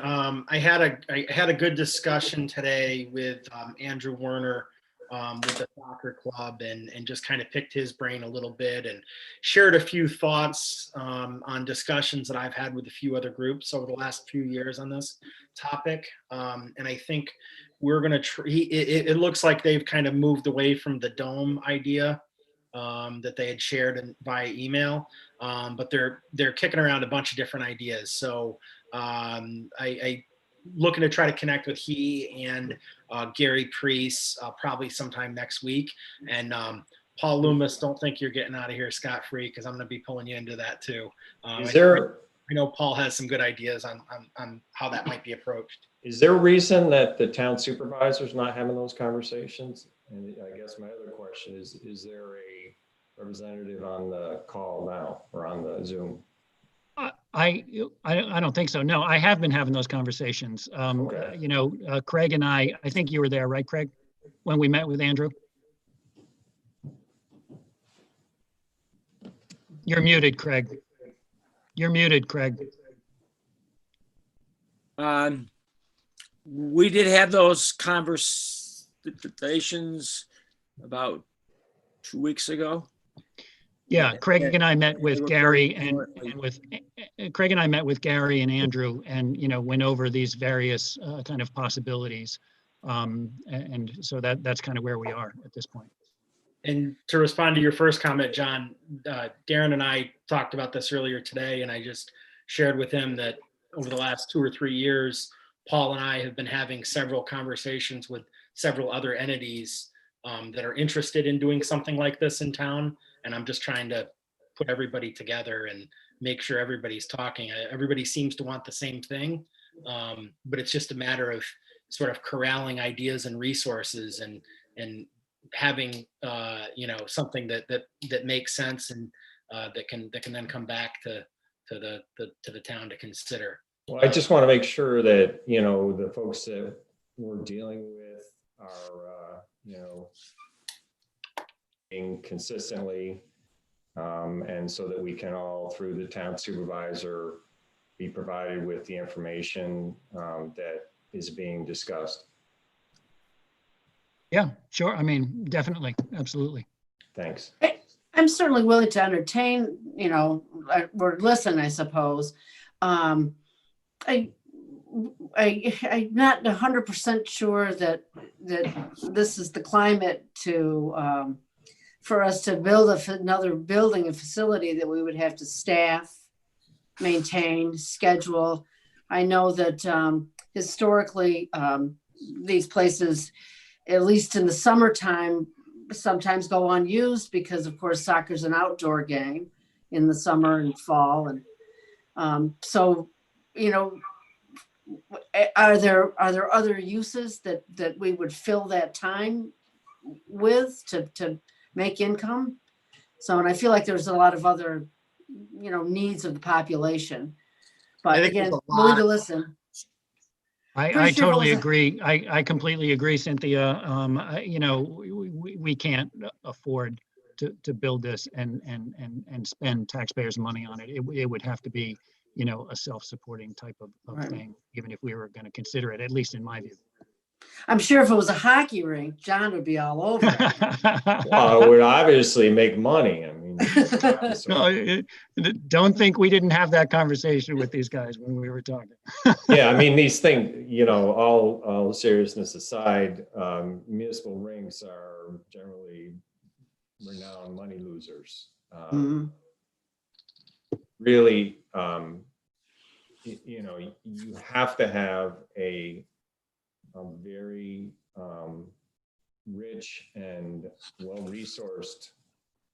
S3: I had a good discussion today with Andrew Werner with the soccer club, and just kind of picked his brain a little bit and shared a few thoughts on discussions that I've had with a few other groups over the last few years on this topic. And I think we're going to, it looks like they've kind of moved away from the dome idea that they had shared via email, but they're kicking around a bunch of different ideas. So I looking to try to connect with he and Gary Priest probably sometime next week. And Paul Loomis, don't think you're getting out of here scot-free, because I'm going to be pulling you into that too.
S7: Is there,
S3: I know Paul has some good ideas on how that might be approached.
S7: is there a reason that the town supervisor's not having those conversations? And I guess my other question is there a representative on the call now or on the Zoom?
S1: I don't think so. No, I have been having those conversations.
S7: Okay.
S1: Craig and I think you were there, right, Craig? When we met with Andrew? You're muted, Craig. You're muted, Craig.
S4: We did have those conversations about 2 weeks ago.
S1: Yeah, Craig and I met with Gary and Craig and I met with Gary and Andrew, and went over these various kind of possibilities, and so that's kind of where we are at this point.
S3: And to respond to your first comment, John, Darren and I talked about this earlier today, and I just shared with him that over the last 2 or 3 years, Paul and I have been having several conversations with several other entities that are interested in doing something like this in town. And I'm just trying to put everybody together and make sure everybody's talking. Everybody seems to want the same thing, but it's just a matter of sort of corralling ideas and resources and having something that makes sense and that can then come back to the town to consider.
S7: Well, I just want to make sure that the folks that we're dealing with are being consistently, and so that we can all, through the town supervisor, be provided with the information that is being discussed.
S1: Yeah, sure. I mean, definitely, absolutely.
S7: Thanks.
S2: I'm certainly willing to entertain, or listen, I suppose. I'm not 100% sure that this is the climate to for us to build another building, a facility that we would have to staff, maintain, schedule. I know that historically these places, at least in the summertime, sometimes go unused because, of course, soccer's an outdoor game in the summer and fall, and are there other uses that we would fill that time with to make income. So, and I feel like there's a lot of other, needs of the population.
S3: I
S2: But
S3: think there's
S2: again,
S3: a
S2: willing
S3: lot.
S2: to listen.
S1: I
S2: Pretty sure it
S1: totally
S2: was a-
S1: agree. I completely agree, Cynthia. We can't afford to build this and spend taxpayers' money on it. It would have to be, a self-supporting type of
S2: Right.
S1: thing, even if we were going to consider it, at least in my view.
S2: I'm sure if it was a hockey rink, John would be all over it.
S7: Well, it would obviously make money. I mean,
S1: No, don't think we didn't have that conversation with these guys when we were talking.
S7: yeah, I mean, these things, all seriousness aside, municipal rinks are generally renowned money losers.
S2: Mhm.
S7: Really, you have to have a very rich and well-resourced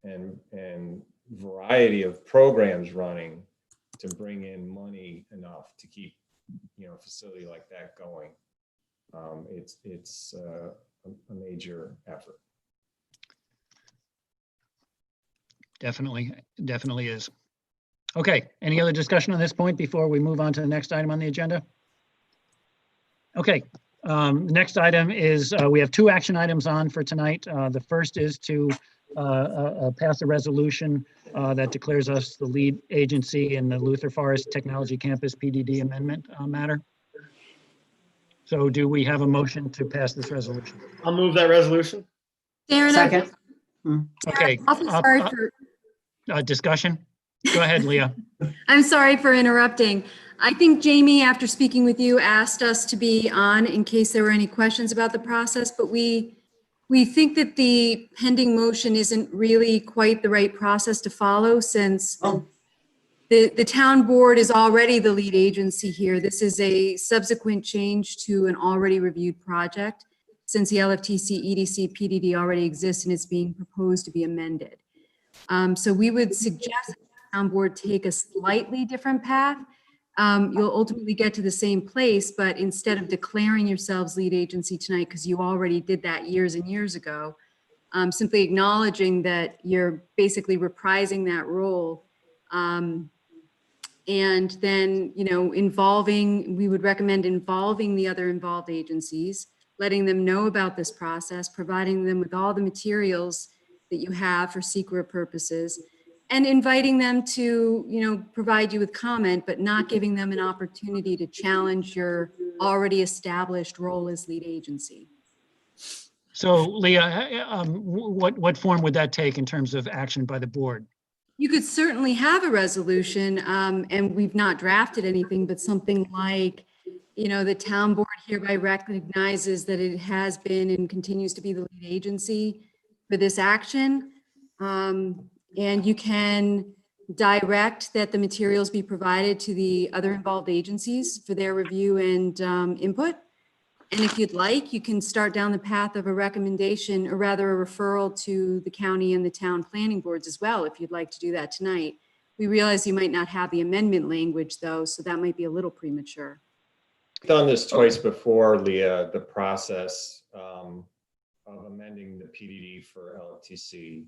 S7: and variety of programs running to bring in money enough to keep a facility like that going. It's a major effort.
S1: Definitely is. Okay, any other discussion on this point before we move on to the next item on the agenda? Okay, the next item is, we have 2 action items on for tonight. The first is to pass a resolution that declares us the lead agency in the Luther Forest Technology Campus PDD amendment matter. So do we have a motion to pass this resolution?
S3: I'll move that resolution.
S12: Darren,
S2: Second.
S1: Okay,
S12: I'm sorry for,
S1: discussion? Go ahead, Leah.
S12: I'm sorry for interrupting. I think Jamie, after speaking with you, asked us to be on in case there were any questions about the process, but we think that the pending motion isn't really quite the right process to follow since the town board is already the lead agency here. This is a subsequent change to an already reviewed project since the LFTC, EDC, PDD already exists and it's being proposed to be amended. So we would suggest that the town board take a slightly different path. You'll ultimately get to the same place, but instead of declaring yourselves lead agency tonight, because you already did that years and years ago, simply acknowledging that you're basically reprising that role. And then, we would recommend involving the other involved agencies, letting them know about this process, providing them with all the materials that you have for secret purposes, and inviting them to, provide you with comment, but not giving them an opportunity to challenge your already established role as lead agency.
S1: So Leah, what form would that take in terms of action by the board?
S12: You could certainly have a resolution, and we've not drafted anything, but something like, the town board hereby recognizes that it has been and continues to be the lead agency for this action. And you can direct that the materials be provided to the other involved agencies for their review and input. And if you'd like, you can start down the path of a recommendation, or rather a referral to the county and the town planning boards as well, if you'd like to do that tonight. We realize you might not have the amendment language though, so that might be a little premature.
S7: We've done this twice before, Leah, the process of amending the PDD for LFTC.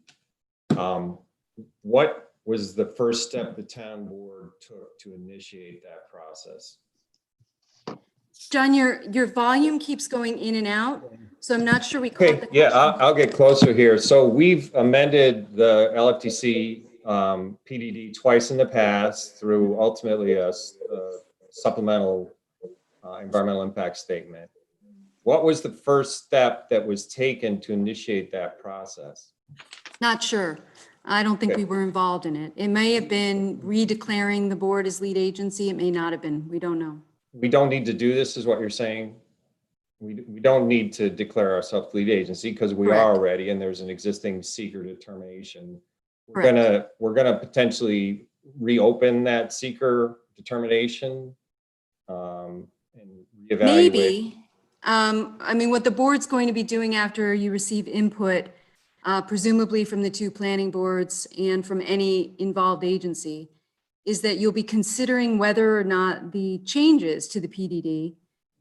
S7: What was the first step the town board took to initiate that process?
S12: John, your volume keeps going in and out, so I'm not sure we caught
S7: Okay,
S12: the
S7: yeah,
S12: question.
S7: I'll get closer here. So we've amended the LFTC PDD twice in the past through ultimately a supplemental environmental impact statement. What was the first step that was taken to initiate that process?
S12: Not sure. I don't think
S7: Okay.
S12: we were involved in it. It may have been redeclaring the board as lead agency. It may not have been. We don't know.
S7: We don't need to do this, is what you're saying? We don't need to declare ourselves lead agency because we
S12: Correct.
S7: are already, and there's an existing seeker determination. We're
S12: Correct.
S7: gonna potentially reopen that seeker determination and reevaluate.
S12: Maybe. What the board's going to be doing after you receive input, presumably from the 2 planning boards and from any involved agency, is that you'll be considering whether or not the changes to the PDD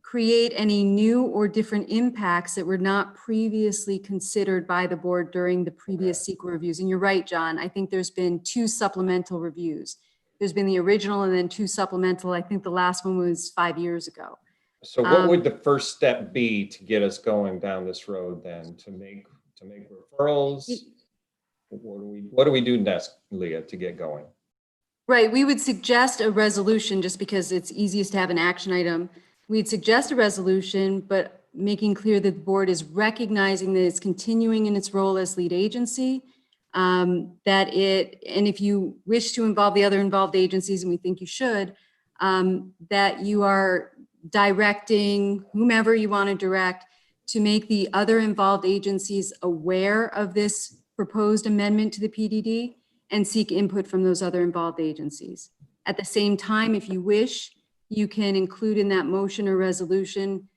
S12: create any new or different impacts that were not previously considered by the board during the previous CEQA reviews. And you're right, John, I think there's been 2 supplemental reviews. There's been the original and then 2 supplemental. I think the last one was 5 years ago.
S7: So what would the first step be to get us going down this road then, to make referrals? What do we do next, Leah, to get going?
S12: Right, we would suggest a resolution just because it's easiest to have an action item. We'd suggest a resolution, but making clear that the board is recognizing that it's continuing in its role as lead agency, and if you wish to involve the other involved agencies, and we think you should, that you are directing whomever you want to direct to make the other involved agencies aware of this proposed amendment to the PDD and seek input from those other involved agencies. At the same time, if you wish, you can include in that motion or resolution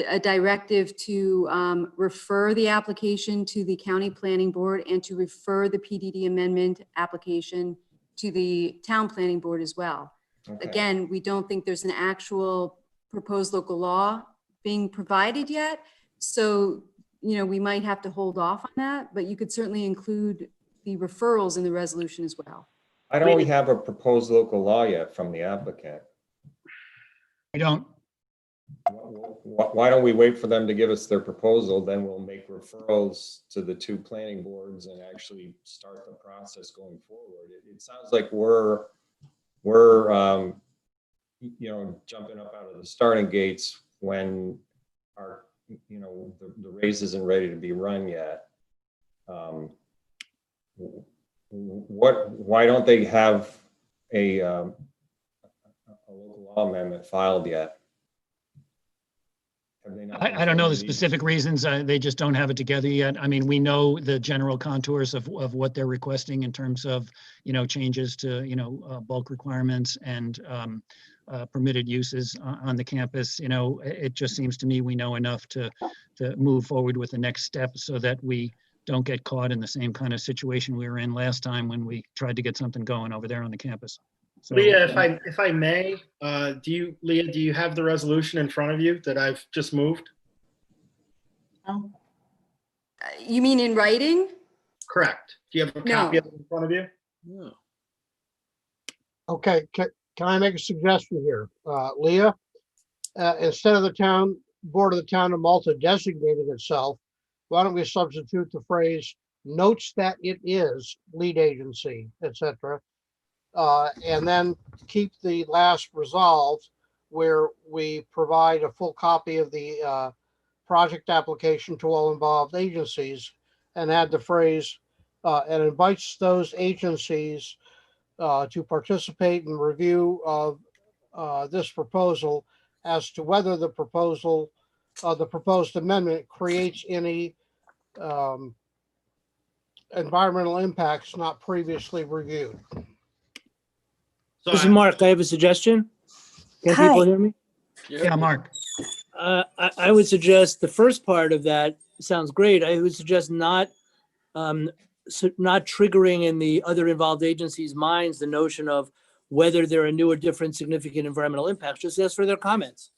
S12: a directive to refer the application to the county planning board and to refer the PDD amendment application to the town planning board as well.
S7: Okay.
S12: Again, we don't think there's an actual proposed local law being provided yet. So, we might have to hold off on that, but you could certainly include the referrals in the resolution as well.
S7: Why don't we have a proposed local law yet from the applicant?
S1: We don't.
S7: Why don't we wait for them to give us their proposal, then we'll make referrals to the 2 planning boards and actually start the process going forward. It sounds like we're jumping up out of the starting gates when our, the race isn't ready to be run yet. Why don't they have a local law amendment filed yet?
S1: I don't know the specific reasons. They just don't have it together yet. I mean, we know the general contours of what they're requesting in terms of, changes to, bulk requirements and permitted uses on the campus. It just seems to me we know enough to move forward with the next step so that we don't get caught in the same kind of situation we were in last time when we tried to get something going over there on the campus. So,
S3: Leah, if I may, do you have the resolution in front of you that I've just moved?
S12: You mean in writing?
S3: Correct. Do you have a copy of it in front of you?
S4: No.
S13: Okay, can I make a suggestion here? Leah, instead of the board of the town of Malta designating itself, why don't we substitute the phrase notes that it is lead agency, etc. And then keep the last resolved where we provide a full copy of the project application to all involved agencies and add the phrase and invites those agencies to participate in review of this proposal as to whether the proposed amendment creates any environmental impacts not previously reviewed.
S3: So
S14: This is Mark. I have a suggestion. Can people hear me?
S1: yeah, Mark.
S14: I would suggest the first part of that sounds great. I would suggest not triggering in the other involved agencies' minds the notion of whether there are new or different significant environmental impacts. Just ask for their comments.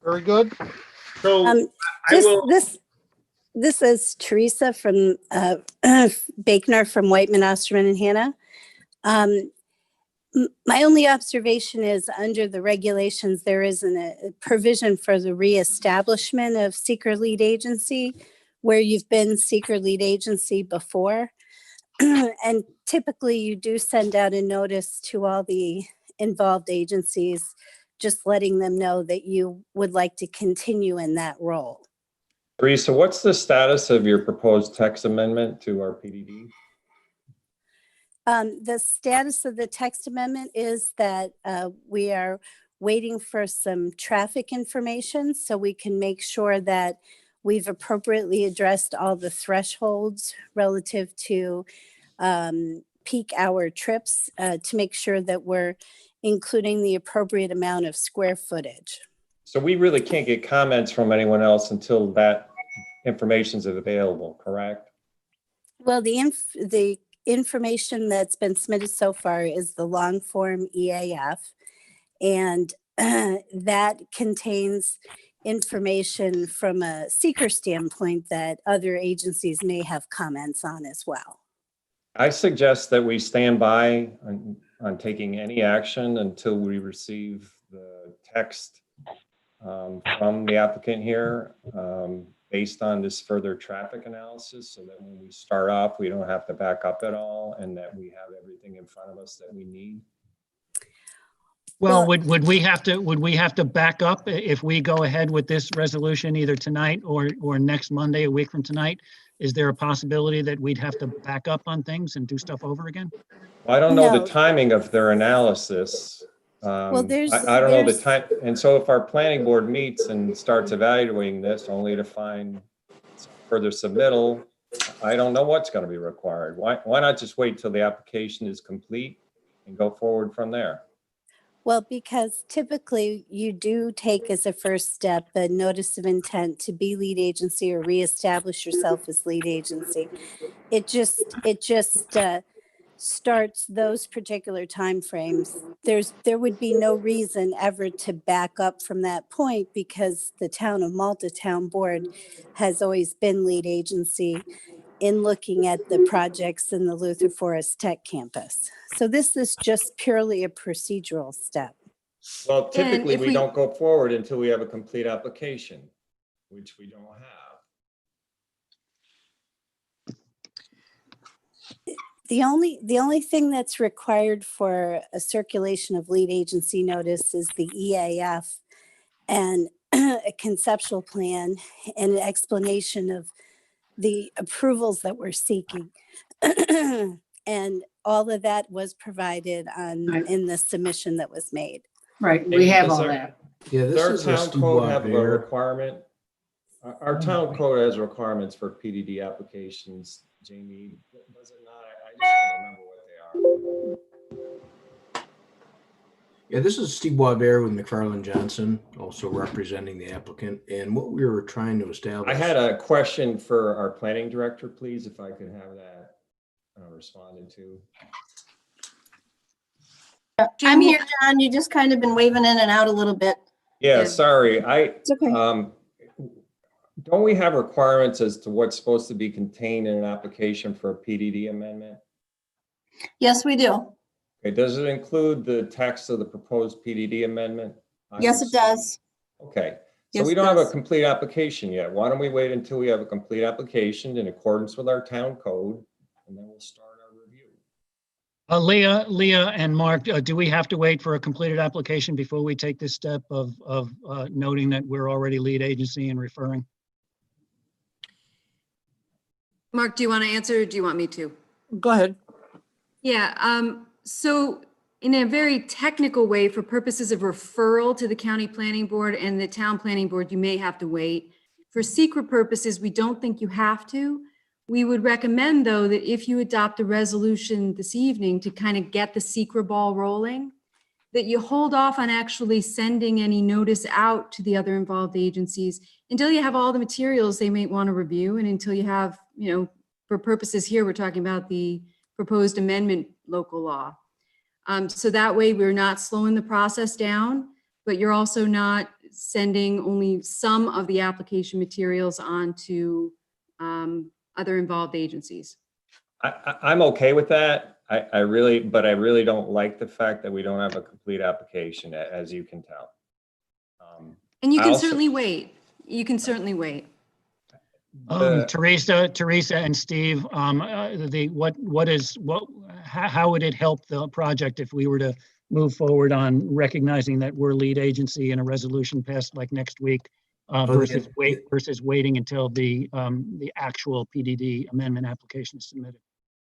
S13: Very good.
S3: So
S15: This is Teresa from Bakener from Whiteman, Osterman, and Hannah. My only observation is under the regulations, there isn't a provision for the reestablishment of seeker lead agency where you've been seeker lead agency before. And typically you do send out a notice to all the involved agencies, just letting them know that you would like to continue in that role.
S7: Teresa, what's the status of your proposed text amendment to our PDD?
S15: The status of the text amendment is that we are waiting for some traffic information so we can make sure that we've appropriately addressed all the thresholds relative to peak hour trips to make sure that we're including the appropriate amount of square footage.
S7: So we really can't get comments from anyone else until that information is available, correct?
S15: Well, the information that's been submitted so far is the long form EAF. And that contains information from a seeker standpoint that other agencies may have comments on as well.
S7: I suggest that we stand by on taking any action until we receive the text from the applicant here based on this further traffic analysis, so that when we start off, we don't have to back up at all and that we have everything in front of us that we need.
S1: Well, would we have to back up if we go ahead with this resolution either tonight or next Monday, a week from tonight? Is there a possibility that we'd have to back up on things and do stuff over again?
S7: I don't know
S15: No.
S7: the timing of their analysis.
S15: Well,
S7: I don't know the time. And so if our planning board meets and starts evaluating this only to find further submittal, I don't know what's going to be required. Why not just wait till the application is complete and go forward from there?
S15: Well, because typically you do take as a first step a notice of intent to be lead agency or reestablish yourself as lead agency. It just starts those particular timeframes. There would be no reason ever to back up from that point, because the Town of Malta Town Board has always been lead agency in looking at the projects in the Luther Forest Tech campus. So this is just purely a procedural step.
S7: Well, typically
S12: if
S7: we
S12: we-
S7: don't go forward until we have a complete application, which we don't have.
S15: The only thing that's required for a circulation of lead agency notice is the EAF and a conceptual plan and an explanation of the approvals that we're seeking. And all of that was provided in the submission that was made.
S2: Right, we have
S7: Does
S2: all
S7: our-
S2: that.
S16: Yeah,
S7: Does
S16: this
S7: our
S16: is a
S7: town
S16: Steve
S7: code have a
S16: Wavier.
S7: requirement? Our town code has requirements for PDD applications, Jamie, does it not? I just don't remember what they are.
S16: Yeah, this is Steve Wavier with McFarland Johnson, also representing the applicant. And what we were trying to establish.
S7: I had a question for our planning director, please, if I could have that responded to.
S6: I'm
S12: Jamie-
S6: here, John. You just kind of been waving in and out a little bit.
S7: Yeah,
S12: Yeah.
S7: sorry,
S6: It's okay.
S7: don't we have requirements as to what's supposed to be contained in an application for a PDD amendment?
S6: Yes, we do.
S7: Okay, does it include the text of the proposed PDD amendment?
S6: Yes, it does.
S7: Okay, so
S12: Yes,
S7: we
S12: it
S7: don't have a
S12: does.
S7: complete application yet. Why don't we wait until we have a complete application in accordance with our town code, and then we'll start our review.
S1: Leah and Mark, do we have to wait for a completed application before we take this step of noting that we're already lead agency and referring?
S12: Mark, do you want to answer or do you want me to?
S14: Go ahead.
S12: Yeah, so in a very technical way, for purposes of referral to the county planning board and the town planning board, you may have to wait. For secret purposes, we don't think you have to. We would recommend, though, that if you adopt a resolution this evening to kind of get the secret ball rolling, that you hold off on actually sending any notice out to the other involved agencies until you have all the materials they may want to review, and until you have, for purposes here, we're talking about the proposed amendment local law. So that way we're not slowing the process down, but you're also not sending only some of the application materials on to other involved agencies.
S7: I'm okay with that. I really don't like the fact that we don't have a complete application, as you can tell.
S12: And you
S7: I
S12: can
S7: also-
S12: certainly wait. You can certainly wait.
S1: Teresa and Steve, how would it help the project if we were to move forward on recognizing that we're lead agency in a resolution passed like next week versus waiting until the actual PDD amendment application is submitted?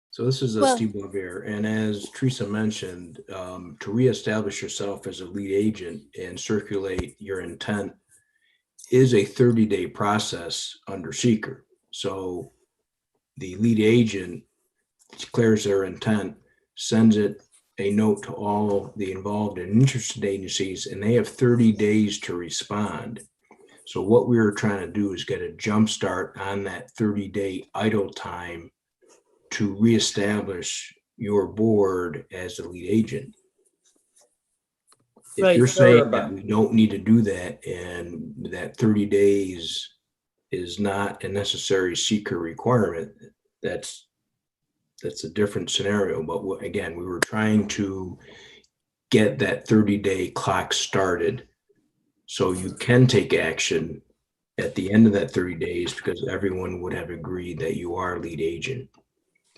S16: So this is a
S15: Well-
S16: Steve Wavier, and as Teresa mentioned, to reestablish yourself as a lead agent and circulate your intent is a 30-day process under seeker. So the lead agent declares their intent, sends a note to all the involved and interested agencies, and they have 30 days to respond. So what we were trying to do is get a jump start on that 30-day idle time to reestablish your board as the lead agent. If
S14: Right,
S16: you're
S14: so-
S16: saying that we don't need to do that and that 30 days is not a necessary seeker requirement, that's a different scenario. But again, we were trying to get that 30-day clock started so you can take action at the end of that 30 days because everyone would have agreed that you are lead agent.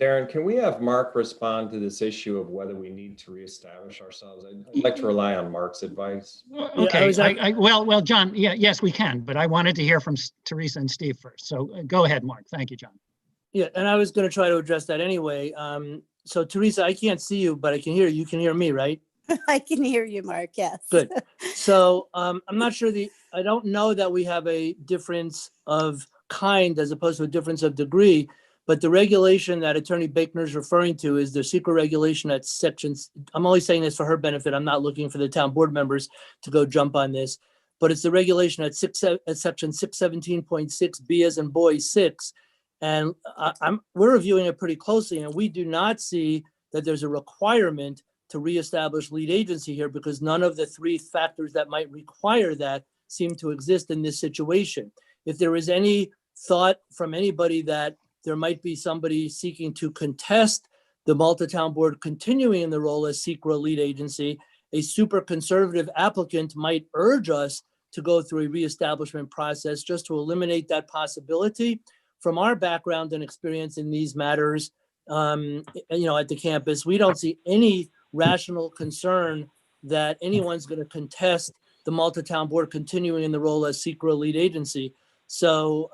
S7: Darren, can we have Mark respond to this issue of whether we need to reestablish ourselves? I'd like to rely on Mark's advice.
S1: Okay, well, John, yes, we can, but I wanted to hear from Teresa and Steve first. So go ahead, Mark. Thank you, John.
S14: Yeah, and I was going to try to address that anyway. So Teresa, I can't see you, but I can hear you. You can hear me, right?
S15: I can hear you, Mark. Yes.
S14: Good. So I'm not sure I don't know that we have a difference of kind as opposed to a difference of degree, but the regulation that Attorney Baker is referring to is the secret regulation at sections. I'm only saying this for her benefit. I'm not looking for the town board members to go jump on this, but it's the regulation at section 617.6 B as in boy 6. And we're reviewing it pretty closely, and we do not see that there's a requirement to reestablish lead agency here because none of the three factors that might require that seem to exist in this situation. If there is any thought from anybody that there might be somebody seeking to contest the Malta Town Board continuing in the role as secret lead agency, a super conservative applicant might urge us to go through a reestablishment process just to eliminate that possibility. From our background and experience in these matters, at the campus, we don't see any rational concern that anyone's going to contest the Malta Town Board continuing in the role as secret lead agency. So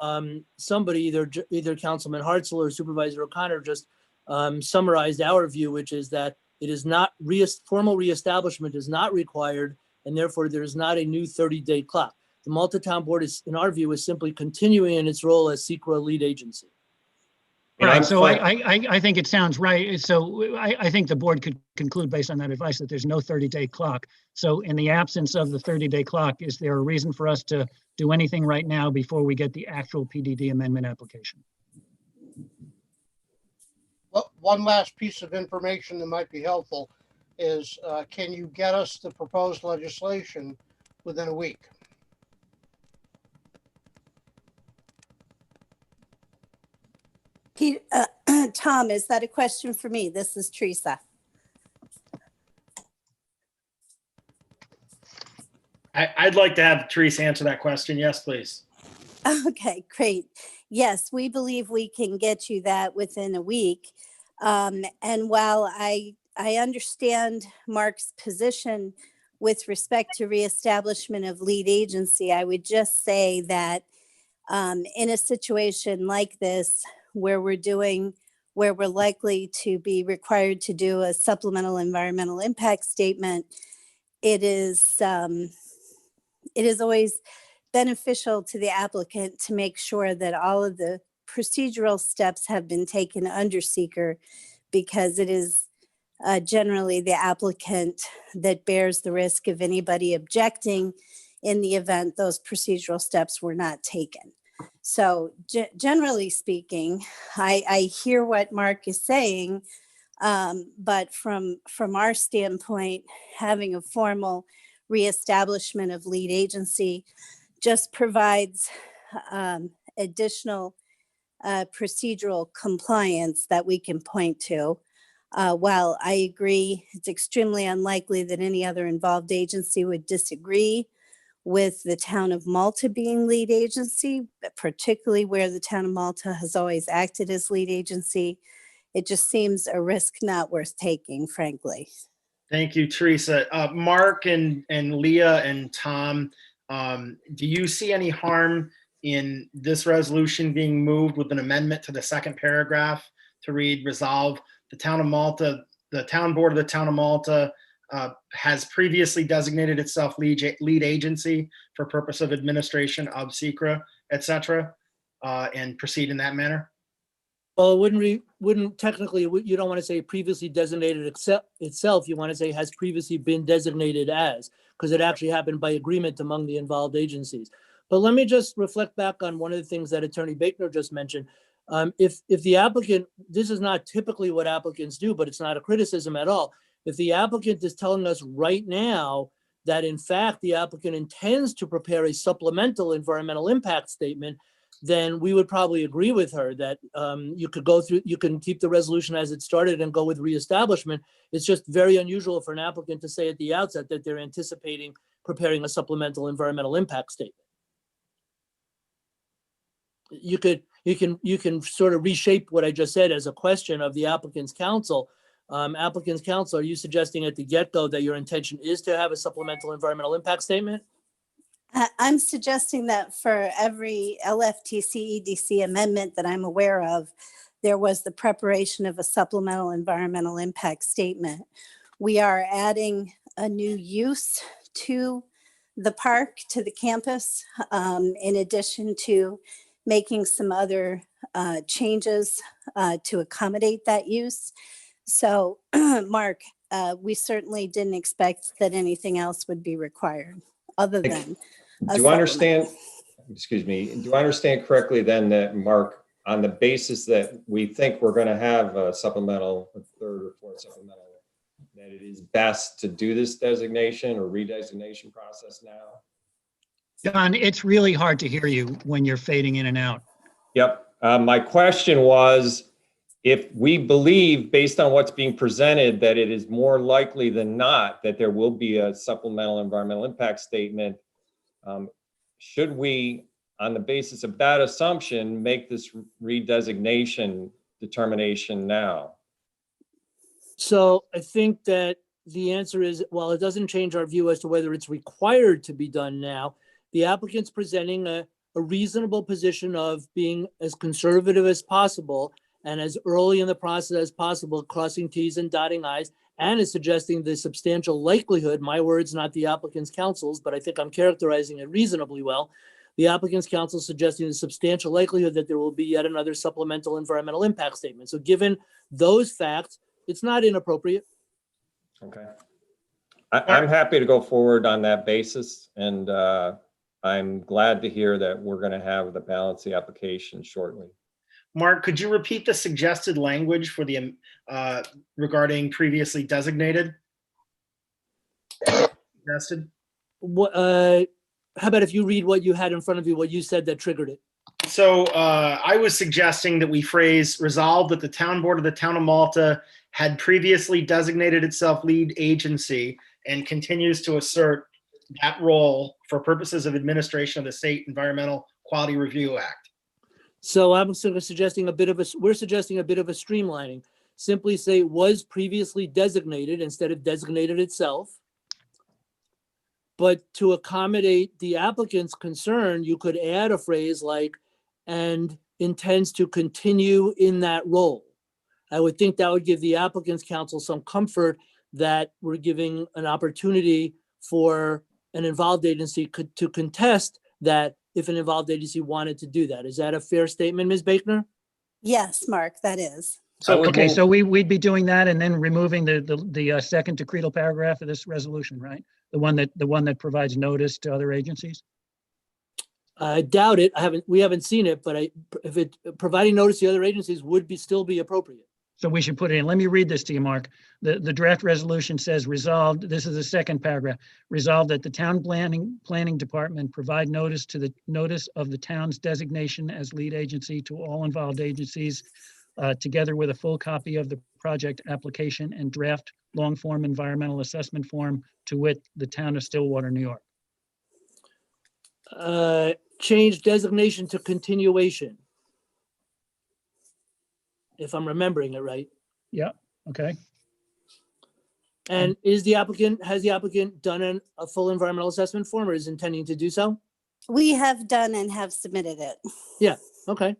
S14: somebody, either Councilman Hartzell or Supervisor O'Connor, just summarized our view, which is that it is not formal reestablishment is not required, and therefore there is not a new 30-day clock. The Malta Town Board is, in our view, is simply continuing in its role as secret lead agency.
S1: Right, so I think it sounds right. So I think the board could conclude based on that advice that there's no 30-day clock. So in the absence of the 30-day clock, is there a reason for us to do anything right now before we get the actual PDD amendment application?
S13: Well, one last piece of information that might be helpful is, can you get us the proposed legislation within a week?
S15: Tom, is that a question for me? This is Teresa.
S3: I'd like to have Teresa answer that question. Yes, please.
S15: Okay, great. Yes, we believe we can get you that within a week. And while I understand Mark's position with respect to reestablishment of lead agency, I would just say that in a situation like this, where we're likely to be required to do a supplemental environmental impact statement, it is always beneficial to the applicant to make sure that all of the procedural steps have been taken under seeker, because it is generally the applicant that bears the risk of anybody objecting in the event those procedural steps were not taken. So generally speaking, I hear what Mark is saying, but from our standpoint, having a formal reestablishment of lead agency just provides additional procedural compliance that we can point to. While I agree, it's extremely unlikely that any other involved agency would disagree with the town of Malta being lead agency, but particularly where the town of Malta has always acted as lead agency. It just seems a risk not worth taking, frankly.
S3: Thank you, Teresa. Mark and Leah and Tom, do you see any harm in this resolution being moved with an amendment to the second paragraph to read, resolve, the town of Malta, the town board of the town of Malta has previously designated itself lead agency for purpose of administration of SECRA, et cetera, and proceed in that manner?
S14: Well, it wouldn't technically, you don't want to say previously designated itself, you want to say has previously been designated as, because it actually happened by agreement among the involved agencies. But let me just reflect back on one of the things that Attorney Baker just mentioned. If the applicant, this is not typically what applicants do, but it's not a criticism at all. If the applicant is telling us right now that in fact the applicant intends to prepare a supplemental environmental impact statement, then we would probably agree with her that you could go through, you can keep the resolution as it started and go with reestablishment. It's just very unusual for an applicant to say at the outset that they're anticipating preparing a supplemental environmental impact statement. You can sort of reshape what I just said as a question of the applicant's counsel. Applicant's counsel, are you suggesting at the get-go that your intention is to have a supplemental environmental impact statement?
S15: I'm suggesting that for every LFTC EDC amendment that I'm aware of, there was the preparation of a supplemental environmental impact statement. We are adding a new use to the park, to the campus, in addition to making some other changes to accommodate that use. So, Mark, we certainly didn't expect that anything else would be required other than a
S7: Do I understand,
S15: supplement.
S7: excuse me, do I understand correctly then that, Mark, on the basis that we think we're going to have a supplemental, a third or fourth supplemental, that it is best to do this designation or redesignation process now?
S1: John, it's really hard to hear you when you're fading in and out.
S7: Yep. My question was, if we believe, based on what's being presented, that it is more likely than not that there will be a supplemental environmental impact statement, should we, on the basis of that assumption, make this redesignation determination now?
S14: So I think that the answer is, while it doesn't change our view as to whether it's required to be done now, the applicant's presenting a reasonable position of being as conservative as possible and as early in the process as possible, crossing Ts and dotting Is, and is suggesting the substantial likelihood, my words, not the applicant's counsel's, but I think I'm characterizing it reasonably well. The applicant's counsel suggesting the substantial likelihood that there will be yet another supplemental environmental impact statement. So given those facts, it's not inappropriate.
S7: Okay. I'm happy to go forward on that basis, and I'm glad to hear that we're going to have the balance of the application shortly.
S3: Mark, could you repeat the suggested language for the regarding previously designated? Suggested?
S14: What, how about if you read what you had in front of you, what you said that triggered it?
S3: So I was suggesting that we phrase resolve that the town board of the town of Malta had previously designated itself lead agency and continues to assert that role for purposes of administration of the State Environmental Quality Review Act.
S14: So I'm sort of suggesting we're suggesting a bit of a streamlining. Simply say was previously designated instead of designated itself. But to accommodate the applicant's concern, you could add a phrase like, and intends to continue in that role. I would think that would give the applicant's counsel some comfort that we're giving an opportunity for an involved agency to contest that if an involved agency wanted to do that. Is that a fair statement, Ms. Baker?
S15: Yes, Mark, that is.
S3: So
S1: Okay, so we'd be doing that and then removing the second decretal paragraph of this resolution, right? The one that provides notice to other agencies?
S14: I doubt it. We haven't seen it, but if it providing notice to other agencies would still be appropriate.
S1: So we should put it in. Let me read this to you, Mark. The draft resolution says resolved, this is the second paragraph, resolved that the town planning department provide notice of the town's designation as lead agency to all involved agencies, together with a full copy of the project application and draft long form environmental assessment form, to wit, the town of Stillwater, New York.
S14: Change designation to continuation. If I'm remembering it right.
S1: Yeah, okay.
S14: And has the applicant done a full environmental assessment form or is intending to do so?
S15: We have done and have submitted it.
S14: Yeah, okay.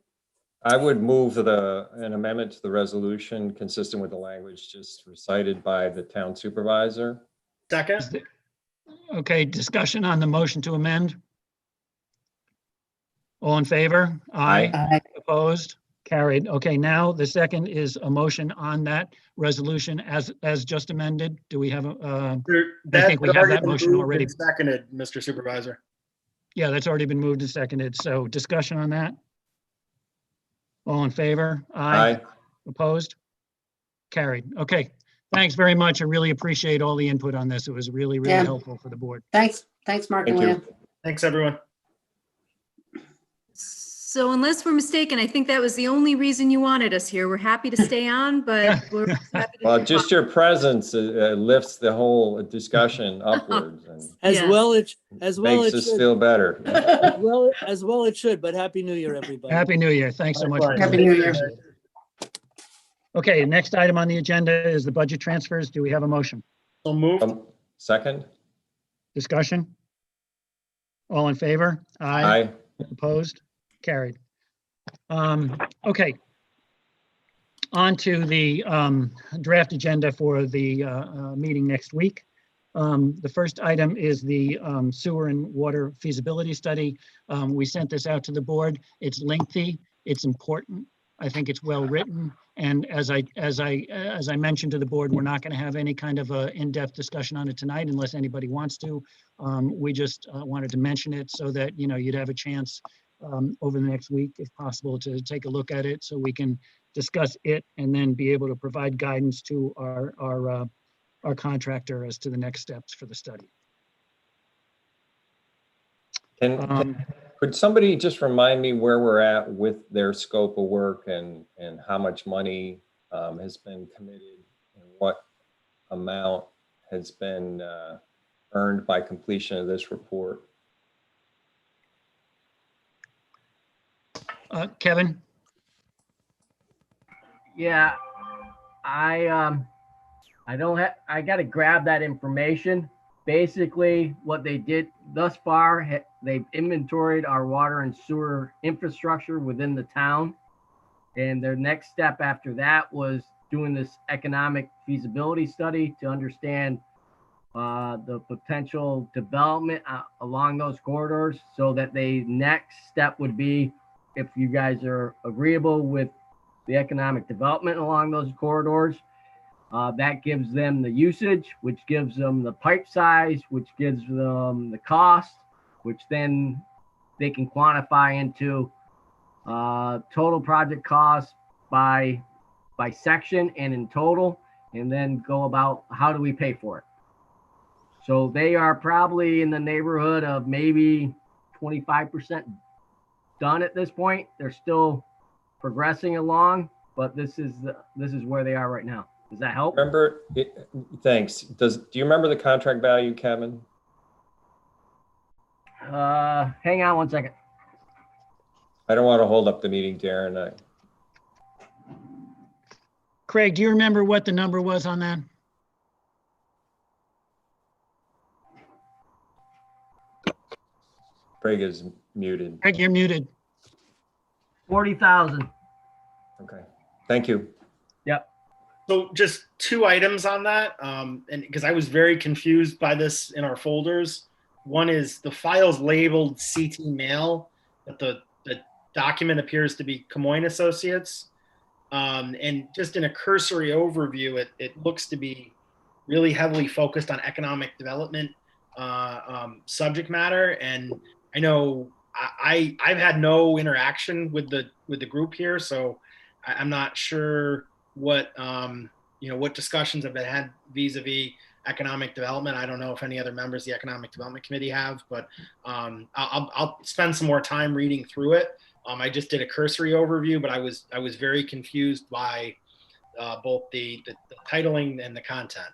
S7: I would move an amendment to the resolution consistent with the language just recited by the town supervisor.
S3: Second.
S1: Okay, discussion on the motion to amend. All in favor?
S7: Aye.
S1: Opposed? Carried. Okay, now the second is a motion on that resolution as just amended. Do we have I think we have that motion already.
S3: Seconded, Mr. Supervisor.
S1: Yeah, that's already been moved and seconded. So discussion on that? All in favor?
S7: Aye.
S1: Opposed? Carried. Okay. Thanks very much. I really appreciate all the input on this. It was really, really
S2: Yeah.
S1: helpful for the board.
S2: Thanks, Mark and
S7: Thank
S2: Leah.
S7: you.
S3: Thanks, everyone.
S12: So unless we're mistaken, I think that was the only reason you wanted us here. We're happy to stay on, but we're also happy to.
S7: Well, just your presence lifts the whole discussion upwards and
S14: As
S12: Yes.
S14: well it
S7: makes us
S14: should.
S7: feel better.
S14: As well it should, but Happy New Year, everybody.
S1: Happy New Year. Thanks so much. for
S3: Likewise.
S2: Happy New Year.
S1: Okay, next item on the agenda is the budget transfers. Do we have a motion?
S3: So moved.
S7: Second?
S1: Discussion? All in favor?
S7: Aye.
S1: Opposed? Carried. Okay. On to the draft agenda for the meeting next week. The first item is the sewer and water feasibility study. We sent this out to the board. It's lengthy. It's important. I think it's well written. And as I mentioned to the board, we're not going to have any kind of a in-depth discussion on it tonight unless anybody wants to. We just wanted to mention it so that you'd have a chance over the next week, if possible, to take a look at it so we can discuss it and then be able to provide guidance to our contractor as to the next steps for the study.
S7: Could somebody just remind me where we're at with their scope of work and how much money has been committed and what amount has been earned by completion of this report?
S1: Kevin?
S10: Yeah, I don't have, I got to grab that information. Basically, what they did thus far, they've inventoried our water and sewer infrastructure within the town. And their next step after that was doing this economic feasibility study to understand the potential development along those corridors, so that the next step would be, if you guys are agreeable with the economic development along those corridors, that gives them the usage, which gives them the pipe size, which gives them the cost, which then they can quantify into total project cost by section and in total, and then go about how do we pay for it. So they are probably in the neighborhood of maybe 25% done at this point. They're still progressing along, but this is where they are right now. Does that help?
S7: Remember, thanks. Do you remember the contract value, Kevin?
S10: Hang on one second.
S7: I don't want to hold up the meeting, Darren.
S1: Craig, do you remember what the number was on that?
S7: Craig is muted.
S1: Craig, you're muted.
S10: 40,000.
S7: Okay, thank you.
S10: Yep.
S3: So just two items on that, and because I was very confused by this in our folders. One is the file's labeled CT Mail, but the document appears to be Camoin Associates. And just in a cursory overview, it looks to be really heavily focused on economic development subject matter. And I know I've had no interaction with the group here, so I'm not sure what what discussions have been had vis-a-vis economic development. I don't know if any other members of the Economic Development Committee have, but I'll spend some more time reading through it. I just did a cursory overview, but I was very confused by both the titling and the content.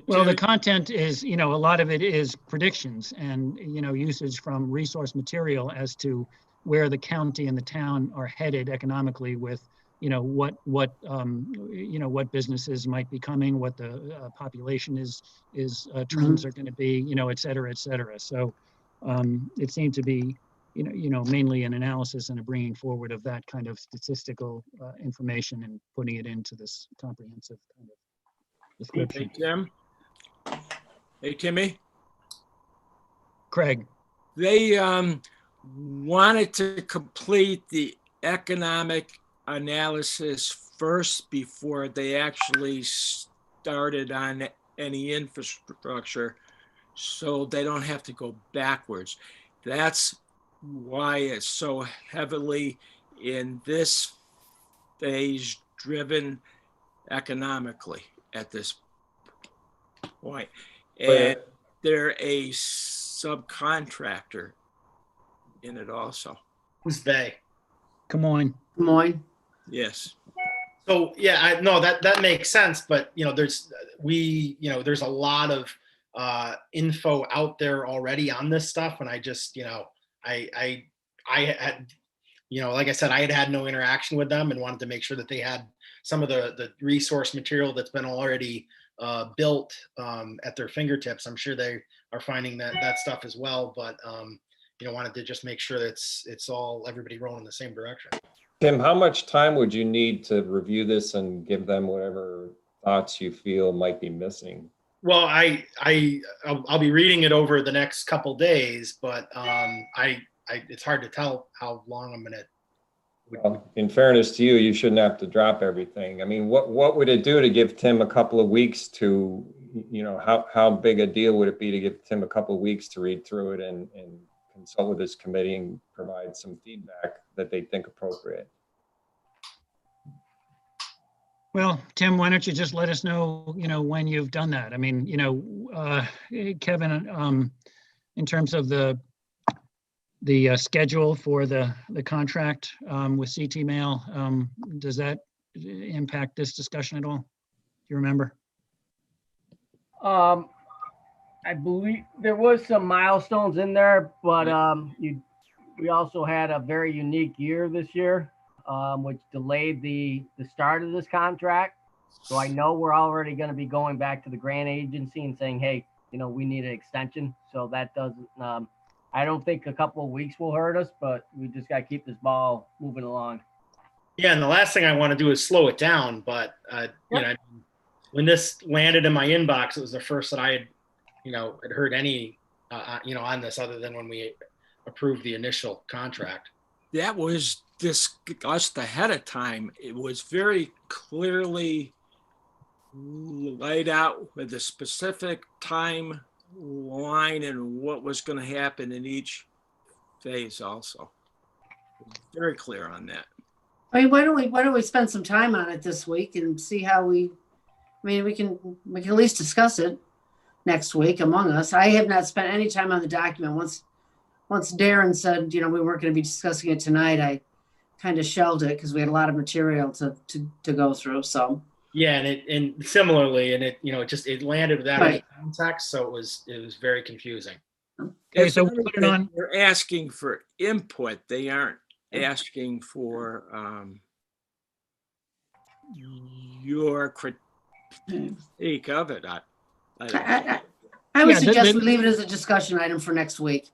S1: Well, the content is, a lot of it is predictions and, usage from resource material as to where the county and the town are headed economically with, what businesses might be coming, what the population trends are going to be, et cetera, et cetera. So it seemed to be, mainly an analysis and a bringing forward of that kind of statistical information and putting it into this comprehensive kind of description.
S4: Hey, Tim. Hey, Timmy.
S1: Craig.
S4: They wanted to complete the economic analysis first before they actually started on any infrastructure, so they don't have to go backwards. That's why it's so heavily in this phase driven economically. at this point.
S7: But,
S4: And they're a subcontractor in it also.
S3: Who's they?
S1: Come on.
S2: Des Moines.
S4: Yes.
S3: So yeah, I know that makes sense, but there's a lot of info out there already on this stuff, and I just I had like I said, I had no interaction with them and wanted to make sure that they had some of the resource material that's been already built at their fingertips. I'm sure they are finding that stuff as well, but wanted to just make sure that it's all everybody rolling in the same direction.
S7: Tim, how much time would you need to review this and give them whatever thoughts you feel might be missing?
S3: Well, I'll be reading it over the next couple days, but it's hard to tell how long I'm gonna.
S7: Well, in fairness to you, you shouldn't have to drop everything. I mean, what would it do to give Tim a couple of weeks to, how big a deal would it be to give Tim a couple of weeks to read through it and consult with his committee and provide some feedback that they think appropriate?
S1: Well, Tim, why don't you just let us know, when you've done that? I mean, Kevin, in terms of the schedule for the contract with CT Mail, does that impact this discussion at all? Do you remember?
S10: I believe there was some milestones in there, but we also had a very unique year this year, which delayed the start of this contract. So I know we're already going to be going back to the grant agency and saying, hey, we need an extension. So that doesn't, I don't think a couple of weeks will hurt us, but we just got to keep this ball moving along.
S3: Yeah, and the last thing I want to do is slow it down, but when this landed in my inbox, it was the first that I had heard any on this other than when we approved the initial contract.
S4: That was discussed ahead of time. It was very clearly laid out with a specific timeline and what was going to happen in each phase also. Very clear on that.
S2: I mean, why don't we spend some time on it this week and see how we can at least discuss it next week among us. I have not spent any time on the document. Once Darren said, we weren't going to be discussing it tonight, I kind of shelved it because we had a lot of material to go through. So
S3: yeah, and similarly, and it landed without any context, so it was very confusing.
S1: Okay, so we'll put it on.
S4: They're asking for input. They aren't asking for your critique of it.
S2: I would suggest we leave it as a discussion item for next week.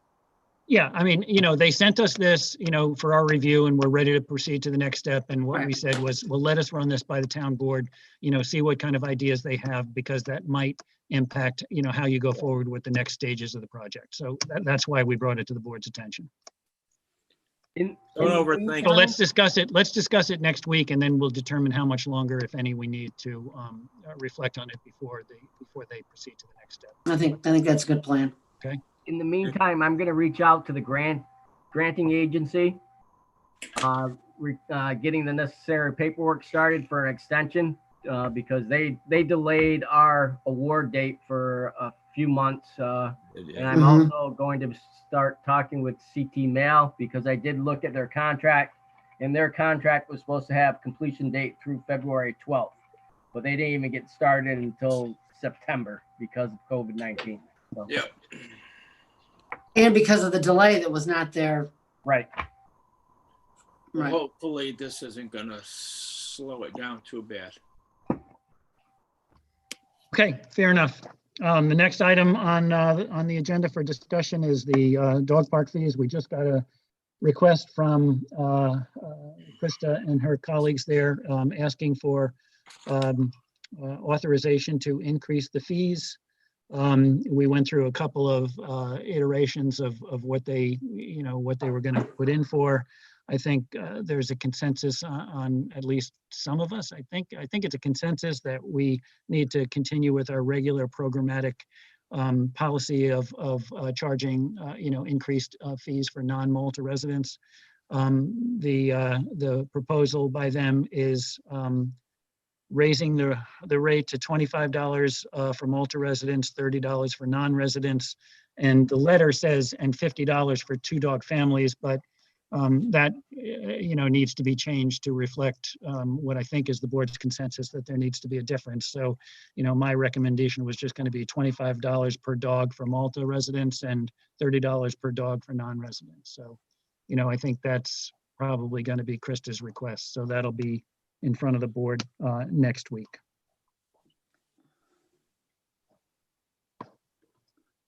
S1: Yeah, I mean, they sent us this, for our review, and we're ready to proceed to the next step. And what we said was, well, let us run this by the town board, see what kind of ideas they have, because that might impact, how you go forward with the next stages of the project. So that's why we brought it to the board's attention.
S4: Don't overthink.
S1: So let's discuss it. Let's discuss it next week, and then we'll determine how much longer, if any, we need to reflect on it before they proceed to the next step.
S2: I think that's a good plan.
S1: Okay.
S10: In the meantime, I'm going to reach out to the granting agency, getting the necessary paperwork started for an extension, because they delayed our award date for a few months. And I'm also going to start talking with CT Mail, because I did look at their contract, and their contract was supposed to have completion date through February 12th, but they didn't even get started until September because of COVID-19. So.
S4: Yeah.
S2: And because of the delay that was not there.
S10: Right.
S4: Well, hopefully this isn't going to slow it down too bad.
S1: Okay, fair enough. The next item on the agenda for discussion is the dog park fees. We just got a request from Krista and her colleagues there, asking for authorization to increase the fees. We went through a couple of iterations of what they were going to put in for. I think there's a consensus on at least some of us. I think it's a consensus that we need to continue with our regular programmatic policy of charging increased fees for non-Malta residents. The proposal by them is raising the rate to $25 for Malta residents, $30 for non-residents. And the letter says, and $50 for 2-dog families, but that, needs to be changed to reflect what I think is the board's consensus that there needs to be a difference. So, my recommendation was just going to be $25 per dog for Malta residents and $30 per dog for non-residents. So, I think that's probably going to be Krista's request. So that'll be in front of the board next week.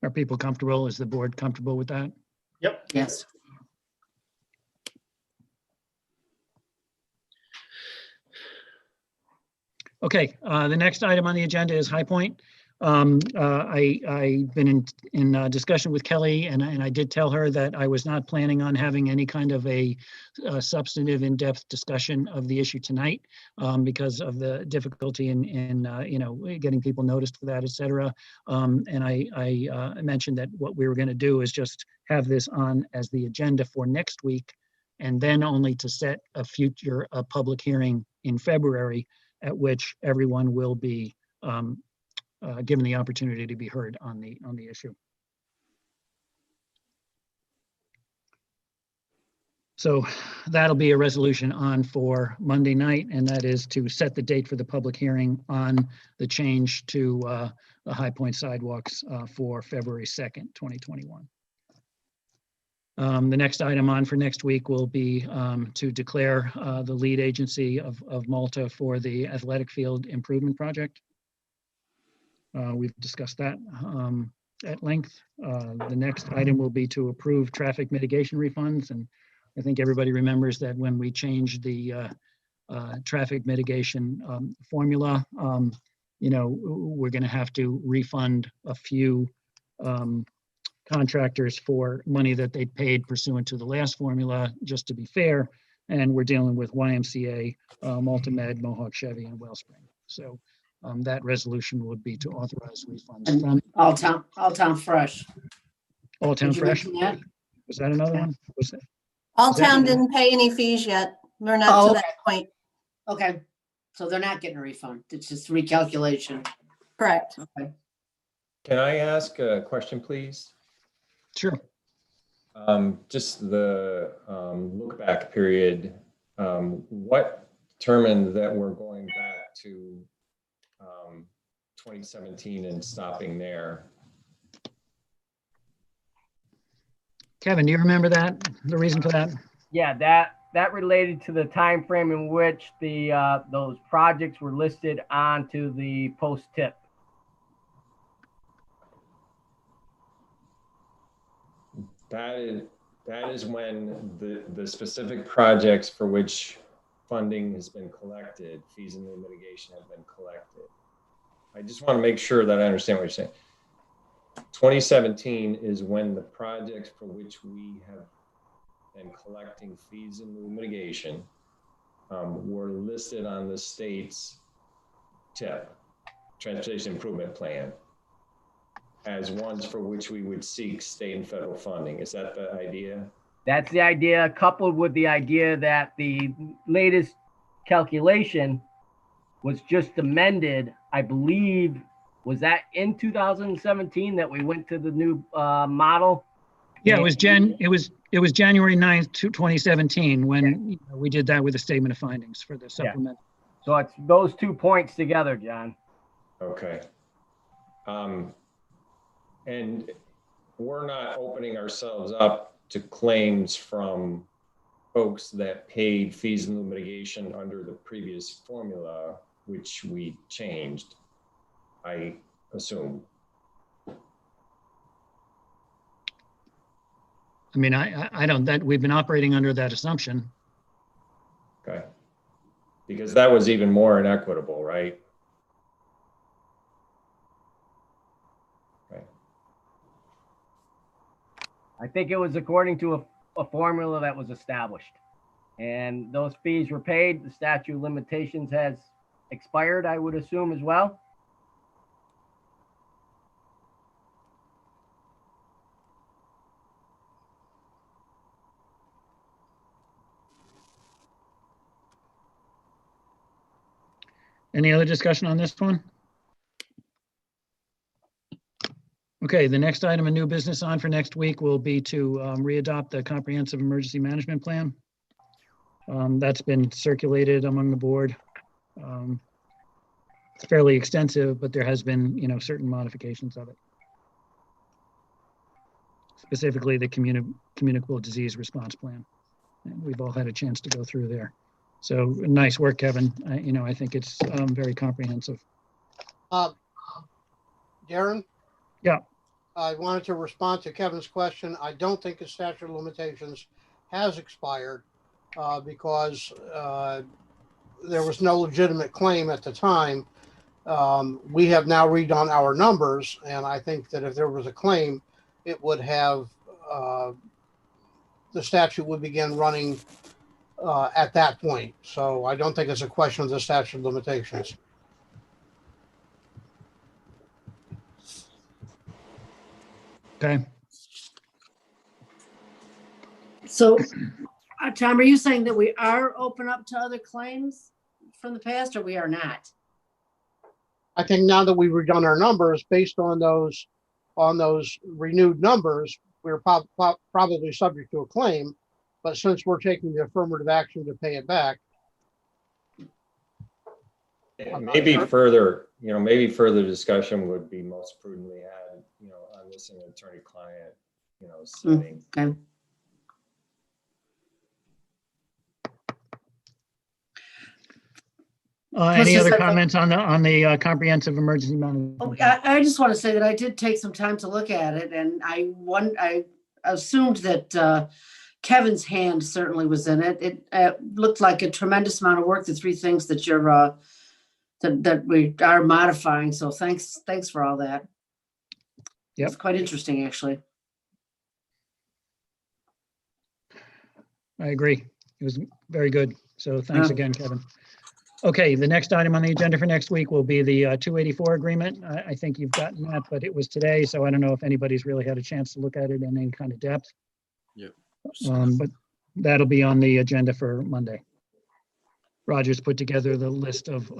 S1: Are people comfortable? Is the board comfortable with that?
S3: Yep.
S2: Yes.
S1: Okay, the next item on the agenda is High Point. I've been in discussion with Kelly, and I did tell her that I was not planning on having any kind of a substantive, in-depth discussion of the issue tonight because of the difficulty in getting people noticed for that, et cetera. And I mentioned that what we were going to do is just have this on as the agenda for next week, and then only to set a future public hearing in February, at which everyone will be given the opportunity to be heard on the issue. So that'll be a resolution on for Monday night, and that is to set the date for the public hearing on the change to the High Point sidewalks for February 2nd, 2021. The next item on for next week will be to declare the lead agency of Malta for the athletic field improvement project. We've discussed that at length. The next item will be to approve traffic mitigation refunds. And I think everybody remembers that when we changed the traffic mitigation formula, we're going to have to refund a few contractors for money that they paid pursuant to the last formula, just to be fair. And we're dealing with YMCA, Malta Med, Mohawk Chevy, and Wellspring. So that resolution would be to authorize refunds from
S2: All Town Fresh.
S1: All Town
S2: Did you
S1: Fresh.
S2: mention that?
S1: Was that another one? Was that?
S6: All
S1: Is that-
S6: Town didn't pay any fees yet. We're not
S2: Oh,
S6: to that point.
S2: Okay, so they're not getting a refund. It's just recalculation.
S6: Correct.
S2: Okay.
S7: Can I ask a question, please?
S1: Sure.
S7: Just the look back period, what determined that we're going back to 2017 and stopping there?
S1: Kevin, do you remember that? The reason for that?
S10: Yeah, that related to the time frame in which the those projects were listed onto the post tip.
S7: That is when the specific projects for which funding has been collected, fees and lieu mitigation have been collected. I just want to make sure that I understand what you're saying. 2017 is when the projects for which we have been collecting fees and lieu mitigation were listed on the state's TIP, Transportation Improvement Plan, as ones for which we would seek state and federal funding. Is that the idea?
S10: That's the idea, coupled with the idea that the latest calculation was just amended, I believe, was that in 2017 that we went to the new model?
S1: Yeah, it was January 9th, 2017 when we did that with a statement of findings for the supplement.
S10: So it's those 2 points together, John.
S7: Okay. And we're not opening ourselves up to claims from folks that paid fees and lieu mitigation under the previous formula, which we changed, I assume.
S1: I mean, I don't, that we've been operating under that assumption.
S7: Okay. Because that was even more inequitable, right?
S10: I think it was according to a formula that was established. And those fees were paid. The statute of limitations has expired, I would assume, as well.
S1: Any other discussion on this one? Okay, the next item of new business on for next week will be to readopt the comprehensive emergency management plan. That's been circulated among the board. It's fairly extensive, but there has been, certain modifications of it. Specifically, the communicable disease response plan. And we've all had a chance to go through there. So nice work, Kevin. I think it's very comprehensive.
S13: Darren?
S1: Yeah.
S13: I wanted to respond to Kevin's question. I don't think the statute of limitations has expired because there was no legitimate claim at the time. We have now redone our numbers, and I think that if there was a claim, it would have, the statute would begin running at that point. So I don't think it's a question of the statute of limitations.
S1: Okay.
S2: So, Tom, are you saying that we are open up to other claims from the past, or we are not?
S13: I think now that we've redone our numbers based on those renewed numbers, we're probably subject to a claim. But since we're taking the affirmative action to pay it back.
S7: Maybe further discussion would be most prudently had, on this in attorney-client, setting.
S2: Okay.
S1: Any other comments on the comprehensive emergency management?
S2: I just want to say that I did take some time to look at it, and I assumed that Kevin's hand certainly was in it. It looked like a tremendous amount of work. The three things that you're that we are modifying. So thanks for all that.
S1: Yep.
S2: It's quite interesting, actually.
S1: I agree. It was very good. So thanks again, Kevin. Okay, the next item on the agenda for next week will be the 284 agreement. I think you've gotten that, but it was today, so I don't know if anybody's really had a chance to look at it in any kind of depth.
S4: Yep.
S1: But that'll be on the agenda for Monday. Roger's put together the list of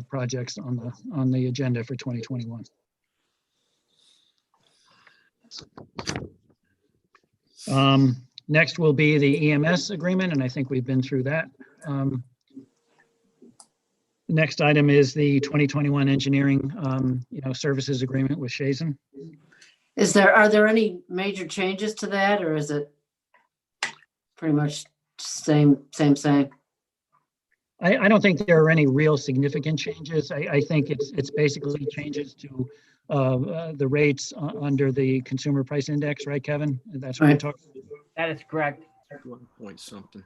S1: projects on the agenda for 2021. Next will be the EMS agreement, and I think we've been through that. Next item is the 2021 engineering, services agreement with Shazen.
S2: Are there any major changes to that, or is it pretty much same?
S1: I don't think there are any real significant changes. I think it's basically changes to the rates under the consumer price index, right, Kevin? That's what we're talking about.
S10: That is correct.
S4: 1 point something.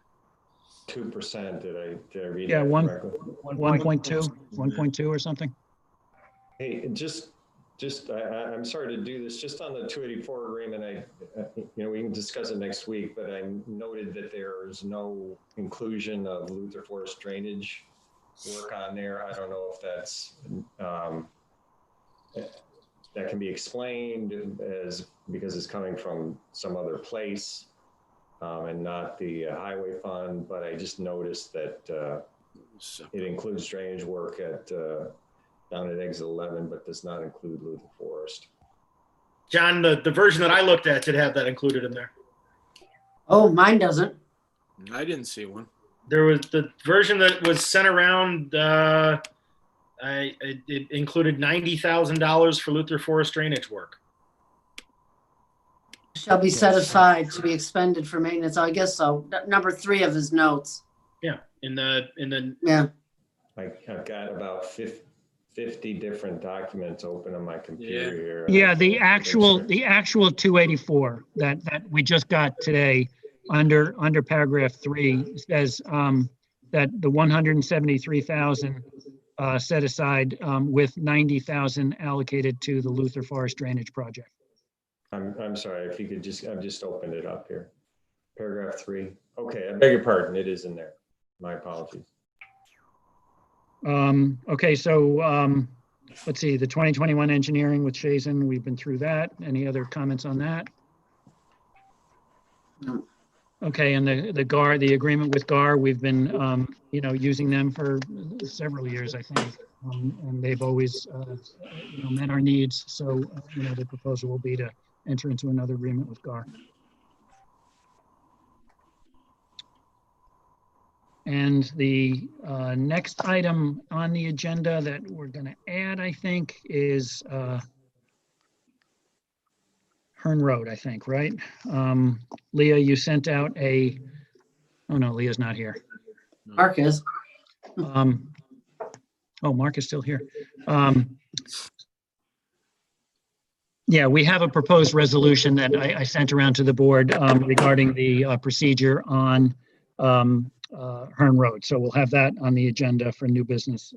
S7: 2%, did I read
S1: Yeah,
S7: that
S1: 1.2 or something.
S7: Hey, I'm sorry to do this, just on the 284 agreement, we can discuss it next week, but I noted that there is no inclusion of Luther Forest drainage work on there. I don't know if that's, that can be explained because it's coming from some other place and not the highway fund, but I just noticed that it includes drainage work down at exit 11, but does not include Luther Forest.
S3: John, the version that I looked at did have that included in there.
S2: Oh, mine doesn't.
S4: I didn't see one.
S3: There was the version that was sent around. It included $90,000 for Luther Forest drainage work.
S2: Shall be set aside to be expended for maintenance. I guess so. Number 3 of his notes.
S3: Yeah, in the
S2: yeah.
S7: I've got about 50 different documents open on my computer here.
S1: Yeah, the actual 284 that we just got today under paragraph 3 says that the 173,000 set aside with 90,000 allocated to the Luther Forest drainage project.
S7: I'm sorry, if you could I've just opened it up here. Paragraph 3. Okay, I beg your pardon, it is in there. My apologies.
S1: Okay, so let's see, the 2021 engineering with Shazen, we've been through that. Any other comments on that?
S2: No.
S1: Okay, and the GAR, the agreement with GAR, we've been, using them for several years, I think. And they've always, met our needs. So, the proposal will be to enter into another agreement with GAR. And the next item on the agenda that we're going to add, I think, is Hearn Road, I think, right? Leah, you sent out oh no, Leah's not here.
S2: Mark is.
S1: Oh, Mark is still here. Yeah, we have a proposed resolution that I sent around to the board regarding the procedure on Hearn Road. So we'll have that on the agenda for new business.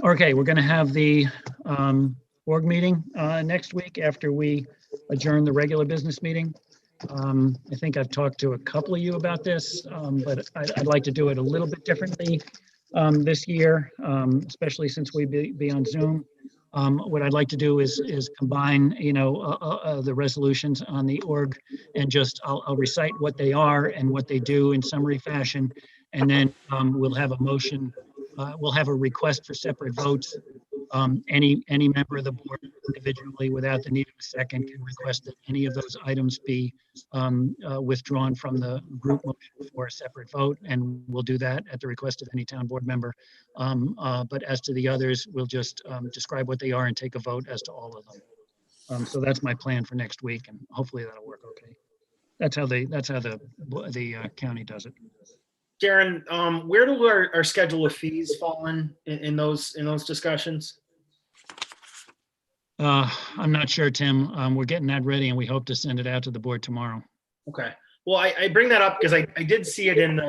S1: Okay, we're going to have the org meeting next week after we adjourn the regular business meeting. I think I've talked to a couple of you about this, but I'd like to do it a little bit differently this year, especially since we be on Zoom. What I'd like to do is combine, the resolutions on the org and just I'll recite what they are and what they do in summary fashion, and then we'll have a motion. We'll have a request for separate votes. Any member of the board individually without the need of a second can request that any of those items be withdrawn from the group motion for a separate vote, and we'll do that at the request of any town board member. But as to the others, we'll just describe what they are and take a vote as to all of them. So that's my plan for next week, and hopefully that'll work okay. That's how the county does it.
S3: Darren, where do our schedule of fees fall in those discussions?
S1: I'm not sure, Tim. We're getting that ready and we hope to send it out to the board tomorrow.
S3: Okay. Well, I bring that up because I did see it in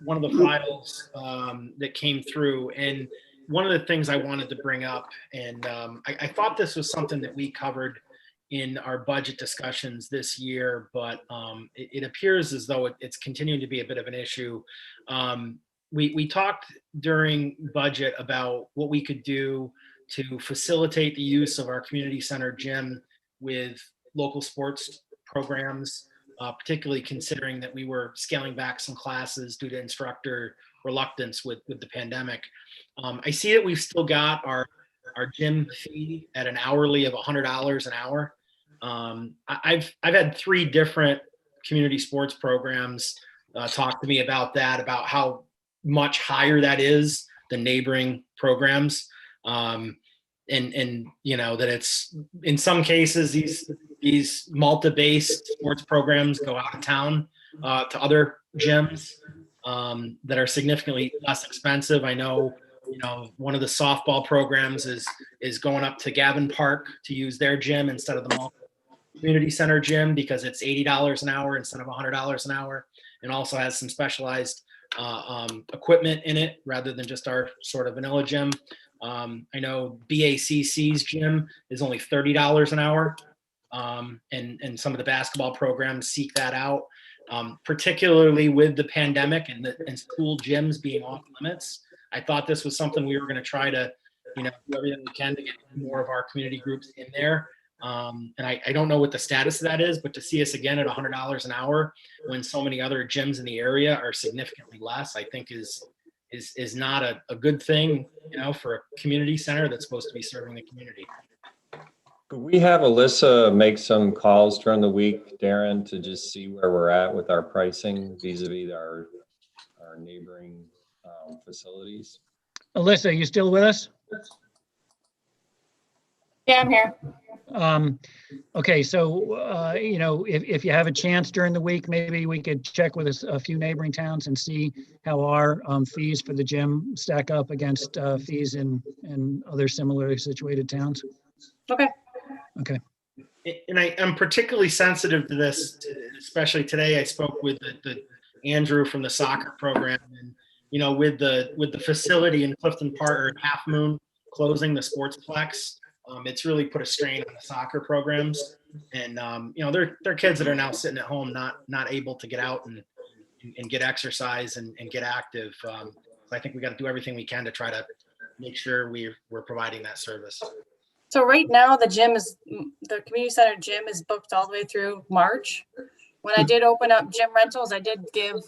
S3: one of the files that came through, and one of the things I wanted to bring up, and I thought this was something that we covered in our budget discussions this year, but it appears as though it's continuing to be a bit of an issue. We talked during budget about what we could do to facilitate the use of our community center gym with local sports programs, particularly considering that we were scaling back some classes due to instructor reluctance with the pandemic. I see that we've still got our gym fee at an hourly of $100 an hour. I've had 3 different community sports programs talk to me about that, about how much higher that is than neighboring programs. And that it's in some cases these Malta-based sports programs go out of town to other gyms that are significantly less expensive. I know, one of the softball programs is going up to Gavin Park to use their gym instead of the Malta Community Center gym because it's $80 an hour instead of $100 an hour, and also has some specialized equipment in it rather than just our sort of vanilla gym. I know BACC's gym is only $30 an hour, and some of the basketball programs seek that out, particularly with the pandemic and school gyms being off limits. I thought this was something we were going to try to, do everything we can to get more of our community groups in there. And I don't know what the status of that is, but to see us again at $100 an hour when so many other gyms in the area are significantly less, I think is not a good thing, for a community center that's supposed to be serving the community.
S7: Could we have Alyssa make some calls during the week, Darren, to just see where we're at with our pricing vis-a-vis our neighboring facilities?
S1: Alyssa, are you still with us?
S6: Yeah, I'm here.
S1: Okay, so, if you have a chance during the week, maybe we could check with a few neighboring towns and see how our fees for the gym stack up against fees in other similarly situated towns.
S6: Okay.
S1: Okay.
S3: And I'm particularly sensitive to this, especially today. I spoke with the Andrew from the soccer program, and with the facility in Clifton Park or Half Moon closing the sportsplex, it's really put a strain on the soccer programs, and they're kids that are now sitting at home, not able to get out and get exercise and get active. So I think we got to do everything we can to try to make sure we're providing that service.
S17: So right now, the community center gym is booked all the way through March. When I did open up gym rentals, I did give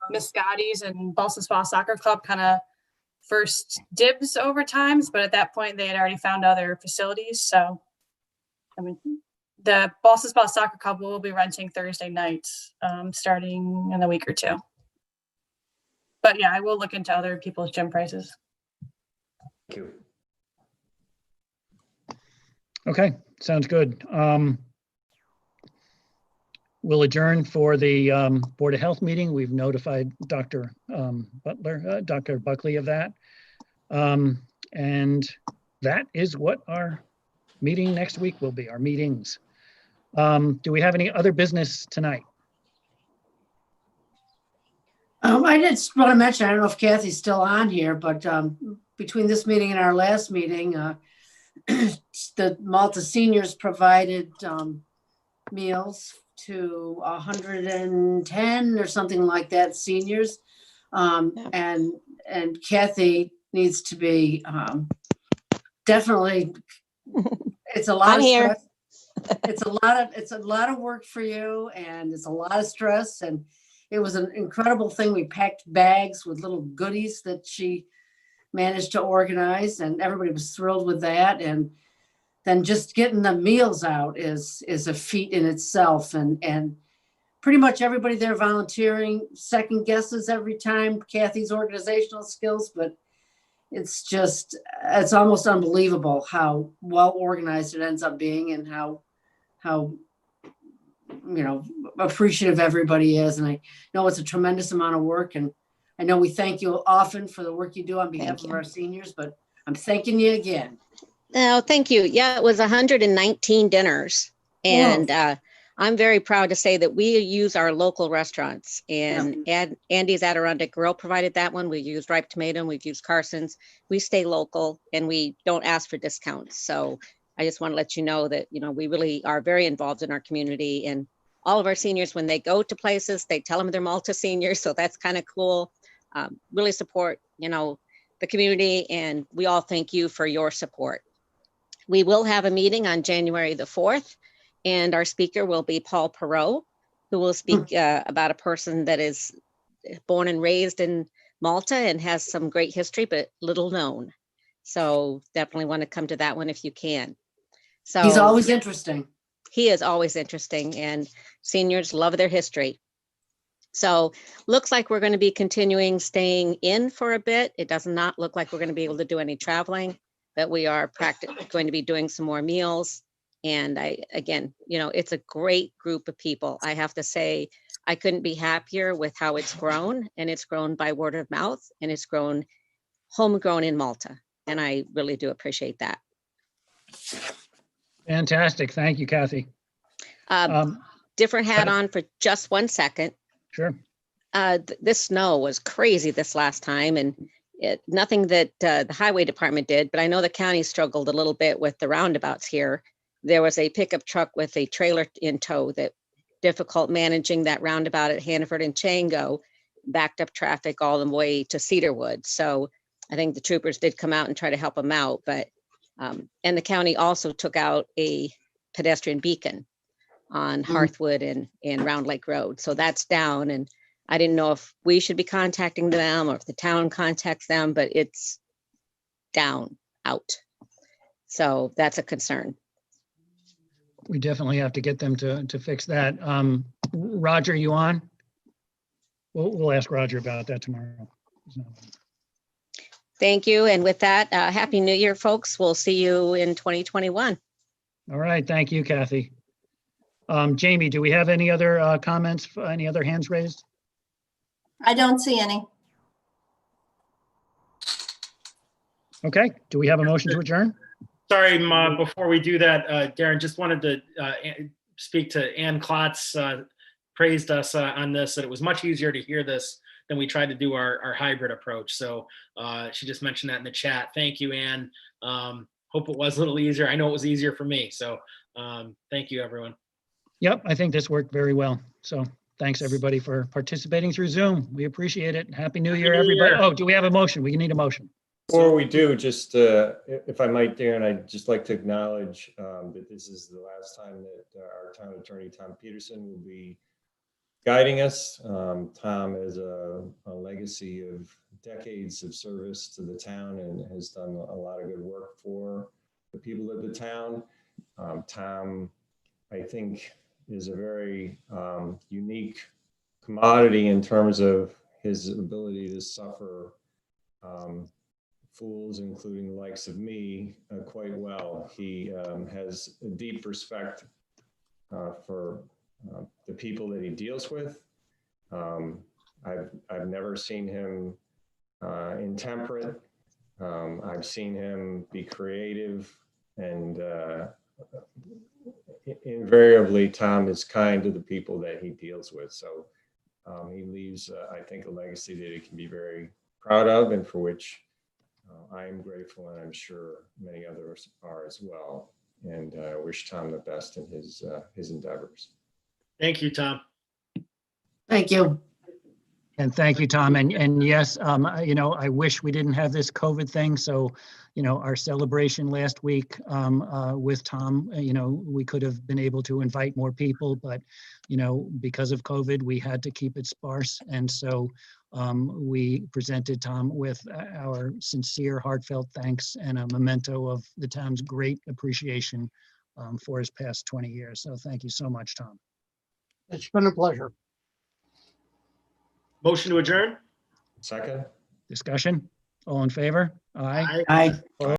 S17: Miss Scotty's and Balsam Spa Soccer Club kind of first dibs over times, but at that point they had already found other facilities. So, I mean, the Balsam Spa Soccer Club will be renting Thursday nights, starting in a week or two. But yeah, I will look into other people's gym prices.
S7: Thank you.
S1: Okay, sounds good. We'll adjourn for the Board of Health meeting. We've notified Dr. Dr. Buckley of that. And that is what our meeting next week will be, our meetings. Do we have any other business tonight?
S2: I just want to mention, I don't know if Kathy's still on here, but between this meeting and our last meeting, the Malta seniors provided meals to 110 or something like that seniors. And Kathy needs to be definitely, it's a lot of stress. It's a lot of work for you, and it's a lot of stress, and it was an incredible thing. We packed bags with little goodies that she managed to organize, and everybody was thrilled with that. And then just getting the meals out is a feat in itself. And pretty much everybody there volunteering, second guesses every time Kathy's organizational skills, but it's almost unbelievable how well organized it ends up being, and how appreciative everybody is. And I know it's a tremendous amount of work, and I know we thank you often for the work you do on behalf of our seniors, but I'm thanking you again.
S18: Oh, thank you. Yeah, it was 119 dinners. And I'm very proud to say that we use our local restaurants, and Andy's Adirondack Grill provided that one. We used Ripe Tomato, we've used Carson's. We stay local, and we don't ask for discounts. So I just want to let you know that, we really are very involved in our community, and all of our seniors, when they go to places, they tell them they're Malta seniors. So that's kind of cool. Really support, the community, and we all thank you for your support. We will have a meeting on January the 4th, and our speaker will be Paul Perot, who will speak about a person that is born and raised in Malta and has some great history, but little known. So definitely want to come to that one if you can. So
S2: he's always interesting.
S18: He is always interesting, and seniors love their history. So looks like we're going to be continuing staying in for a bit. It does not look like we're going to be able to do any traveling, but we are going to be doing some more meals. And again, it's a great group of people. I have to say, I couldn't be happier with how it's grown, and it's grown by word of mouth, and it's grown homegrown in Malta. And I really do appreciate that.
S1: Fantastic. Thank you, Kathy.
S18: Different hat on for just 1 second.
S1: Sure.
S18: This snow was crazy this last time, and nothing that the highway department did, but I know the county struggled a little bit with the roundabouts here. There was a pickup truck with a trailer in tow that difficult managing that roundabout at Hannaford and Chango, backed up traffic all the way to Cedarwood. So I think the troopers did come out and try to help them out, but and the county also took out a pedestrian beacon on Hearthwood and Round Lake Road. So that's down, and I didn't know if we should be contacting them or if the town contacts them, but it's out. So that's a concern.
S1: We definitely have to get them to fix that. Roger, you on? We'll ask Roger about that tomorrow.
S18: Thank you. And with that, Happy New Year, folks. We'll see you in 2021.
S1: All right. Thank you, Kathy. Jamie, do we have any other comments? Any other hands raised?
S6: I don't see any.
S1: Okay. Do we have a motion to adjourn?
S3: Sorry, before we do that, Darren, just wanted to speak to Ann Klotz, praised us on this, that it was much easier to hear this than we tried to do our hybrid approach. So she just mentioned that in the chat. Thank you, Ann. Hope it was a little easier. I know it was easier for me. So thank you, everyone.
S1: Yep, I think this worked very well. So thanks, everybody, for participating through Zoom. We appreciate it. Happy New Year, everybody. Oh, do we have a motion? We need a motion.
S7: Before we do, just if I might, Darren, I'd just like to acknowledge that this is the last time that our town attorney, Tom Peterson, will be guiding us. Tom has a legacy of decades of service to the town and has done a lot of good work for the people of the town. Tom, I think, is a very unique commodity in terms of his ability to suffer fools, including the likes of me, quite well. He has a deep respect for the people that he deals with. I've never seen him intemperate. I've seen him be creative, and invariably Tom is kind to the people that he deals with. So he leaves, I think, a legacy that he can be very proud of, and for which I am grateful, and I'm sure many others are as well. And I wish Tom the best in his endeavors.
S3: Thank you, Tom.
S2: Thank you.
S1: And thank you, Tom. And yes, I wish we didn't have this COVID thing. So, our celebration last week with Tom, we could have been able to invite more people, but, because of COVID, we had to keep it sparse. And so we presented Tom with our sincere, heartfelt thanks and a memento of the town's great appreciation for his past 20 years. So thank you so much, Tom.
S13: It's been a pleasure.
S3: Motion to adjourn?
S7: Second?
S1: Discussion? All in favor? Aye.
S3: Aye.